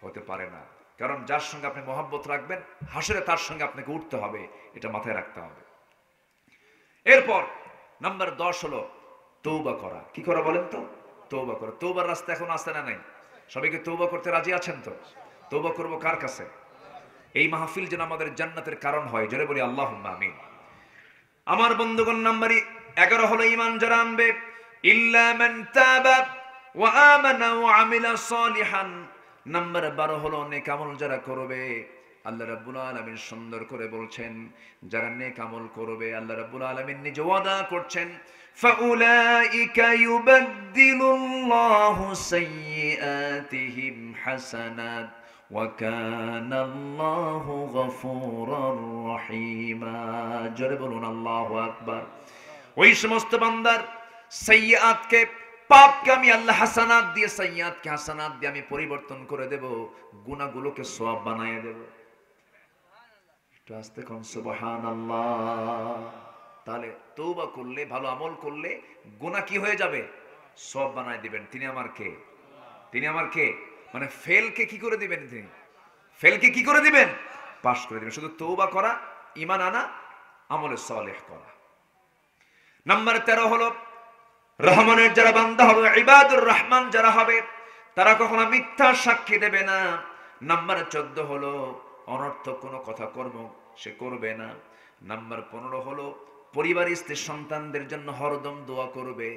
হতে পারে না। কারণ যার সঙ্গে আপনি মহব্বত রাখবেন, হাসরে তার সঙ্গে আপনাকে উঠতে হবে, এটা মাথায় রাখতে হবে। এরপর নাম্বার 10 হলো তওবা করা। কি করা বলেন তো? তওবা করা। তওবার রাস্তা এখন আসে না নাই? সবাইকে তওবা করতে রাজি আছেন তো? তওবা করব কার কাছে? এই মাহফিল যেন আমাদের জান্নাতের কারণ হয়, জোরে বলি আল্লাহুম্মা আমিন। আমার বন্ধুগণ, নাম্বার 11 হলো ঈমান যারা আনবে, ইল্লা মান তাবা ওয়া আমানা ওয়া আমিলা সালিহান। নাম্বার 12 হলো নেক আমল যারা করবে। আল্লাহ রাব্বুল আলামিন সুন্দর করে বলছেন যারা নেক আমল করবে, আল্লাহ রাব্বুল আলামিন নিজে ওয়াদা করছেন, ফাউলাইকা ইউবাদদিলুল্লাহু সাইয়্যাতিহিম হাসানাত ওয়া কানা আল্লাহু গফুরুর রহিমা। জোরে বলুন আল্লাহু আকবার। ওই সমস্ত বান্দার সাইয়্যাতকে, পাপকে আমি আল্লাহ হাসানাত দিয়ে, সাইয়্যাতকে হাসানাত দিয়ে আমি পরিবর্তন করে দেব, গুনাহগুলোকে সওয়াব বানায় দেব। একটু আস্তে কোন সুবহানাল্লাহ। তাহলে তওবা করলে, ভালো আমল করলে গুনাহ কি হয়ে যাবে? সওয়াব বানায় দিবেন। তিনি আমার কে? তিনি আমার কে? মানে ফেলকে কি করে দিবেন? তিনি ফেলকে কি করে দিবেন? পাস করে দিবেন। শুধু তওবা করা, ঈমান আনা, আমলে সালেহ করা। নাম্বার 13 হলো রহমানের যারা বান্দা হবে, ইবাদুর রহমান যারা হবে, তারা কখনো মিথ্যা সাক্ষী দেবে না। নাম্বার 14 হলো অনর্থক কোনো কথা কর্ম সে করবে না। নাম্বার 15 হলো পরিবার, স্ত্রী, সন্তানদের জন্য হরদম দোয়া করবে,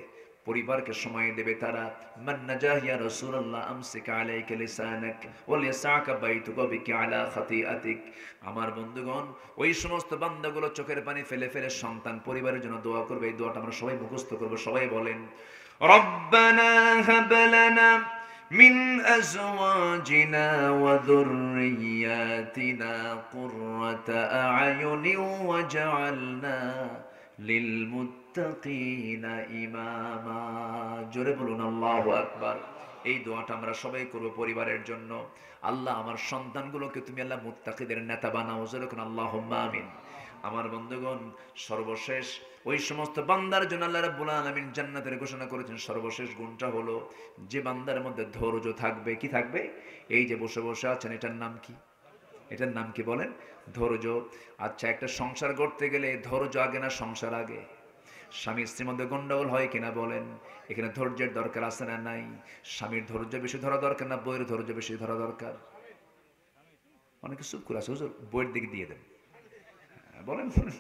পরিবারকে সময় দেবে তারা। মান নাজাহ ইয়া রাসূলুল্লাহ আমসিক আলাইকা লিসানাক ওয়াল ইয়াসাকা বাইতুকা বিকি আলা খাতিআতিক। আমার বন্ধুগণ, ওই সমস্ত বান্দাগুলো চোখের পানি ফেলে ফেলে সন্তান পরিবারের জন্য দোয়া করবে। এই দোয়াটা আমরা সবাই মুখস্থ করব। সবাই বলেন, রব্বানা হাব লানা মিন আজওয়াজিনা ওয়া যুররিয়াতিনা কুররাতা আ'য়ুনিন ওয়াজআলনা লিল মুত্তাকিনা ইমামা। জোরে বলুন আল্লাহু আকবার। এই দোয়াটা আমরা সবাই করব পরিবারের জন্য। আল্লাহ আমার সন্তানগুলোকে তুমি আল্লাহ মুত্তাকিদের নেতা বানাও। জোরে বলুন আল্লাহুম্মা আমিন। আমার বন্ধুগণ, সর্বশেষ ওই সমস্ত বান্দার জন্য আল্লাহ রাব্বুল আলামিন জান্নাতের ঘোষণা করেছেন। সর্বশেষ গুণটা হলো যে বান্দার মধ্যে ধৈর্য থাকবে। কি থাকবে? এই যে বসে বসে আছেন, এটার নাম কি? এটার নাম কি বলেন? ধৈর্য। আচ্ছা, একটা সংসার করতে গেলে ধৈর্য আগে না সংসার আগে? স্বামী স্ত্রীর মধ্যে গন্ডগোল হয় কিনা বলেন? এখানে ধৈর্যের দরকার আছে না নাই? স্বামীর ধৈর্য বেশি ধরা দরকার না বইয়ের ধৈর্য বেশি ধরা দরকার? অনেকে চুপ করে আছে, হুজুর বইয়ের দিকে দিয়ে দেন। বলেন বলেন,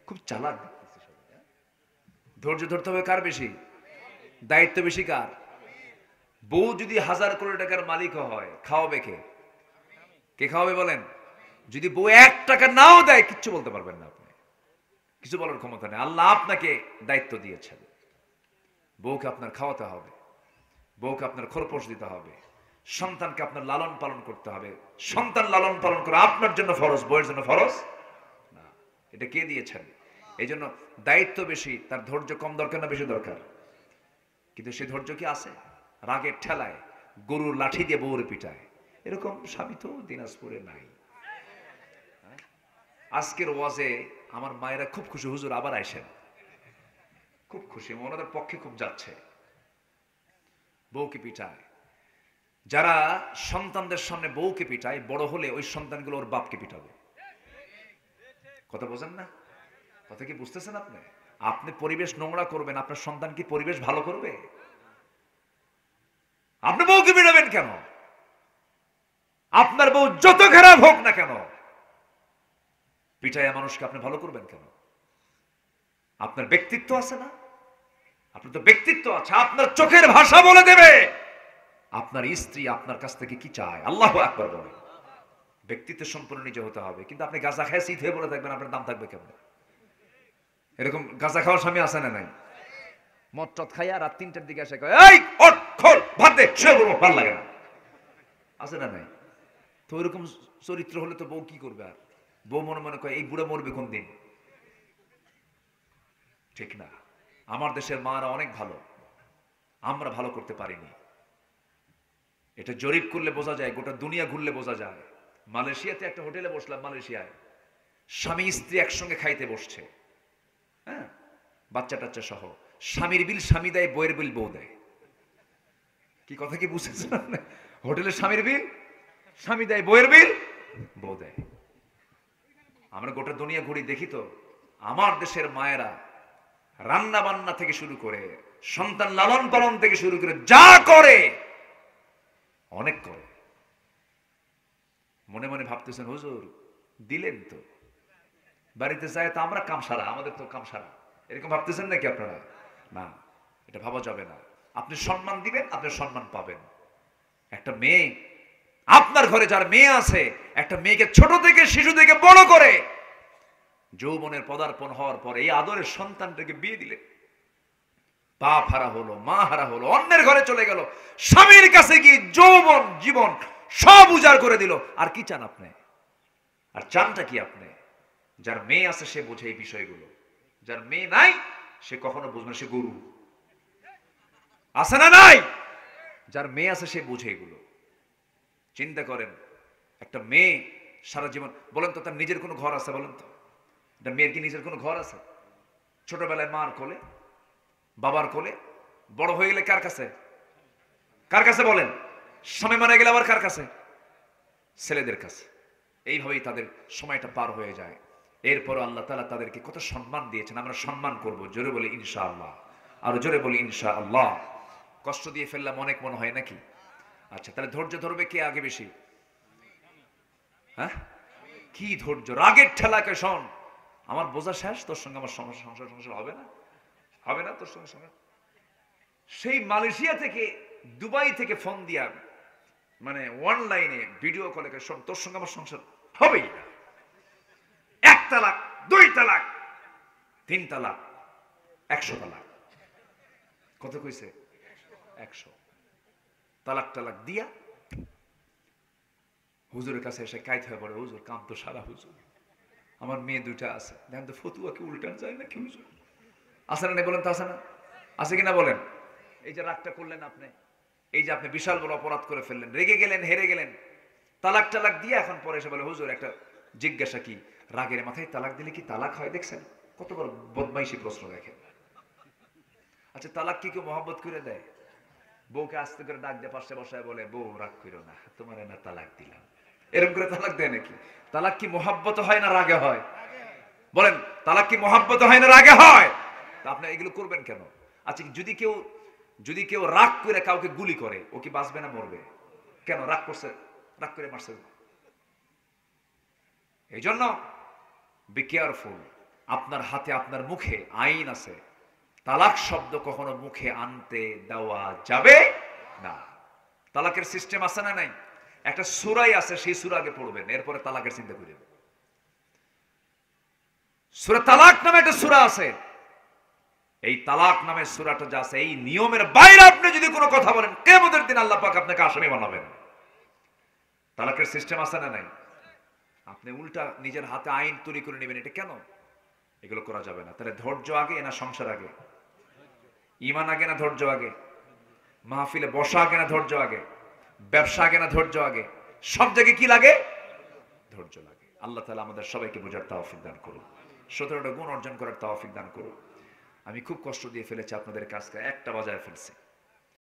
খুব চালাক। ধৈর্য ধরতে হবে কার বেশি? দায়িত্ব বেশি কার? বউ যদি 1000 কোটি টাকার মালিক হয়, খাওয়াবে কে? কে খাওয়াবে বলেন? যদি বউ 1 টাকা নাও দেয়, কিচ্ছু বলতে পারবেন না আপনি, কিছু বলার ক্ষমতা নেই। আল্লাহ আপনাকে দায়িত্ব দিয়েছেন, বউকে আপনার খাওয়াতে হবে, বউকে আপনার খরপোশ দিতে হবে, সন্তানকে আপনার লালন পালন করতে হবে। সন্তান লালন পালন করা আপনার জন্য ফরজ, বউয়ের জন্য ফরজ না। এটা কে দিয়েছেন? এই জন্য দায়িত্ব বেশি, তার ধৈর্য কম দরকার না বেশি দরকার? কিন্তু সে ধৈর্য কি আছে? রাগের ঠেলায় গরুর লাঠি দিয়ে বউরে পিটায়, এরকম স্বামী তো দিনাজপুরে নাই। আজকের ওয়াজে আমার মায়েরা খুব খুশি, হুজুর আবার আইসেন, খুব খুশি, ওনাদের পক্ষে খুব যাচ্ছে। বউকে পিটায়, যারা সন্তানদের সামনে বউকে পিটায়, বড় হলে ওই সন্তানগুলো ওর বাপকে পিটাবে। কথা বোঝেন না? কথা কি বুঝতেছেন আপনি? আপনি পরিবেশ নোংরা করবেন, আপনার সন্তান কি পরিবেশ ভালো করবে? আপনি বউকে পিটাবেন কেন? আপনার বউ যত খারাপ হোক না কেন, পিটাইয়া মানুষকে আপনি ভালো করবেন কেন? আপনার ব্যক্তিত্ব আছে না? আপনার তো ব্যক্তিত্ব আছে, আপনার চোখের ভাষা বলে দেবে আপনার স্ত্রী আপনার কাছ থেকে কি চায়। আল্লাহু আকবার বলে। ব্যক্তিত্ব সম্পূর্ণ নিজে হতে হবে। কিন্তু আপনি গাঁজা খায় শীত হয়ে বলে থাকবেন, আপনার দাম থাকবে কেমন? এরকম গাঁজা খাওয়ার স্বামী আছে না নাই? মদ টদ খাইয়া রাত 3টার দিকে এসে কয়, এই ওঠ খোল ভাত দে, শুয়ে পড়বো, ভালো লাগে না, আছে না নাই? তো এরকম চরিত্র হলে তো বউ কি করবে? আর বউ মনে মনে কয় এই বুড়া মরবে কোন দিন। ঠিক না? আমার দেশের মারা অনেক ভালো, আমরা ভালো করতে পারিনি। এটা জরিপ করলে বোঝা যায়, গোটা দুনিয়া ঘুরলে বোঝা যায়। মালয়েশিয়াতে একটা হোটেলে বসলাম, মালয়েশিয়ায় স্বামী স্ত্রী একসঙ্গে খাইতে বসছে, হ্যাঁ, বাচ্চা টাচ্চা সহ। স্বামীর বিল স্বামী দেয়, বইয়ের বিল বউ দেয়। কি কথা কি বুঝেছেন? হোটেলে স্বামীর বিল স্বামী দেয়, বইয়ের বিল বউ দেয়। আমরা গোটা দুনিয়া ঘুরি, দেখি তো আমার দেশের মায়েরা রান্না বান্না থেকে শুরু করে সন্তান লালন পালন থেকে শুরু করে যা করে অনেক করে। মনে মনে ভাবতেছেন, হুজুর দিলেন তো, বাড়িতে যায় তো আমরা কামসারা, আমাদের তো কামসারা, এরকম ভাবতেছেন নাকি আপনারা? না, এটা ভাবা যাবে না। আপনি সম্মান দিবেন, আপনি সম্মান পাবেন। একটা মেয়ে, আপনার ঘরে যার মেয়ে আছে, একটা মেয়েকে ছোট থেকে শিশু থেকে বড় করে যৌবনের পদার্পণ হওয়ার পরে এই আদরের সন্তানটাকে বিয়ে দিলেন, বাপ হারা হলো, মা হারা হলো, অন্যের ঘরে চলে গেল, স্বামীর কাছে গিয়ে যৌবন জীবন সব উজাড় করে দিল। আর কি চান আপনি? আর চানটা কি আপনি? যার মেয়ে আছে সে বোঝে এই বিষয়গুলো, যার মেয়ে নাই সে কখনো বুঝবে না, সে গরু। আছে না নাই? যার মেয়ে আছে সে বুঝে এগুলো। চিন্তা করেন, একটা মেয়ে সারা জীবন, বলেন তো তার নিজের কোনো ঘর আছে? বলেন তো, একটা মেয়ের কি নিজের কোনো ঘর আছে? ছোটবেলায় মার কোলে, বাবার কোলে, বড় হয়ে গেলে কার কাছে? কার কাছে বলেন? স্বামী মারা গেলে আবার কার কাছে? ছেলেদের কাছে। এইভাবেই তাদের সময়টা পার হয়ে যায়। এরপর আল্লাহ তাআলা তাদেরকে কত সম্মান দিয়েছেন, আমরা সম্মান করব। জোরে বলি ইনশাআল্লাহ, আর জোরে বলি ইনশাআল্লাহ। কষ্ট দিয়ে ফেললাম অনেক মনে হয় নাকি? আচ্ছা, তাহলে ধৈর্য ধরবে কে আগে বেশি? হ্যাঁ, কি ধৈর্য! রাগের ঠেলাকে শোন, আমার বোঝা শেষ, তোর সঙ্গে আমার সংসার হবে না, হবে না তোর সঙ্গে সংসার। সেই মালয়েশিয়া থেকে, দুবাই থেকে ফোন দিয়া, মানে অনলাইনে ভিডিও কলে শোন, তোর সঙ্গে আমার সংসার হবেই না। 1 তালাক, 2 তালাক, 3 তালাক, 100 তালাক। কত কইছে? 100 তালাক। টালাক দিয়া হুজুরের কাছে এসে কাইত হয়ে পড়ে, হুজুর কাম তো সারা, হুজুর আমার মেয়ে 2টা আছে, দেখেন তো ফতুয়াকে উল্টান যায় নাকি হুজুর? আছে না? বলেন তো আছে না? আছে কিনা বলেন? এই যে রাগটা করলেন আপনি, এই যে আপনি বিশাল বড় অপরাধ করে ফেললেন, রেগে গেলেন, হেরে গেলেন, তালাক টালাক দিয়ে এখন পরে এসে বলে, হুজুর একটা জিজ্ঞাসা, কি রাগের মাথায় তালাক দিলে কি তালাক হয়? দেখছেন কত বড় বদমাইশি প্রশ্ন দেখেন। আচ্ছা, তালাক কি কেউ মহব্বত করে দেয়? বউকে আস্তে করে ডাক দিয়ে পাশে বসায় বলে, বউ রাগ করো না, তোমার না তালাক দিলাম, এরকম করে তালাক দেয় নাকি? তালাক কি মহব্বত হয় না রাগে হয়? বলেন, তালাক কি মহব্বত হয় না রাগে হয়? তা আপনি এগুলো করবেন কেন? আচ্ছা, যদি কেউ রাগ করে কাউকে গুলি করে, ও কি বাঁচবে না মরবে? কেন রাগ করছে, রাগ করে মারছে? এই জন্য বি কেয়ারফুল। আপনার হাতে, আপনার মুখে আইন আছে। তালাক শব্দ কখনো মুখে আনতে দেওয়া যাবে না। তালাকের সিস্টেম আছে না নাই? একটা সূরাই আছে, সেই সূরা আগে পড়বেন, এরপরে তালাকের চিন্তা করবেন। সূরা তালাক নামে একটা সূরা আছে। এই তালাক নামের সূরাটা যা আছে, এই নিয়মের বাইরে আপনি যদি কোনো কথা বলেন, কিয়ামতের দিন আল্লাহ পাক আপনাকে আসামি বানাবেন। তালাকের সিস্টেম আছে না নাই? আপনি উল্টা নিজের হাতে আইন তৈরি করে নেবেন, এটা কেন? এগুলো করা যাবে না। তাহলে ধৈর্য আগে না সংসার আগে? ঈমান আগে না ধৈর্য আগে? মাহফিলে বসা আগে না ধৈর্য আগে? ব্যবসা আগে না ধৈর্য আগে? সব জায়গায় কি লাগে? ধৈর্য লাগে। আল্লাহ তাআলা আমাদের সবাইকে বোঝার তৌফিক দান করুন, 17টা গুণ অর্জন করার তৌফিক দান করুন। আমি খুব কষ্ট দিয়ে ফেলেছি আপনাদের কাজকে, একটা বাজায় ফেলছি।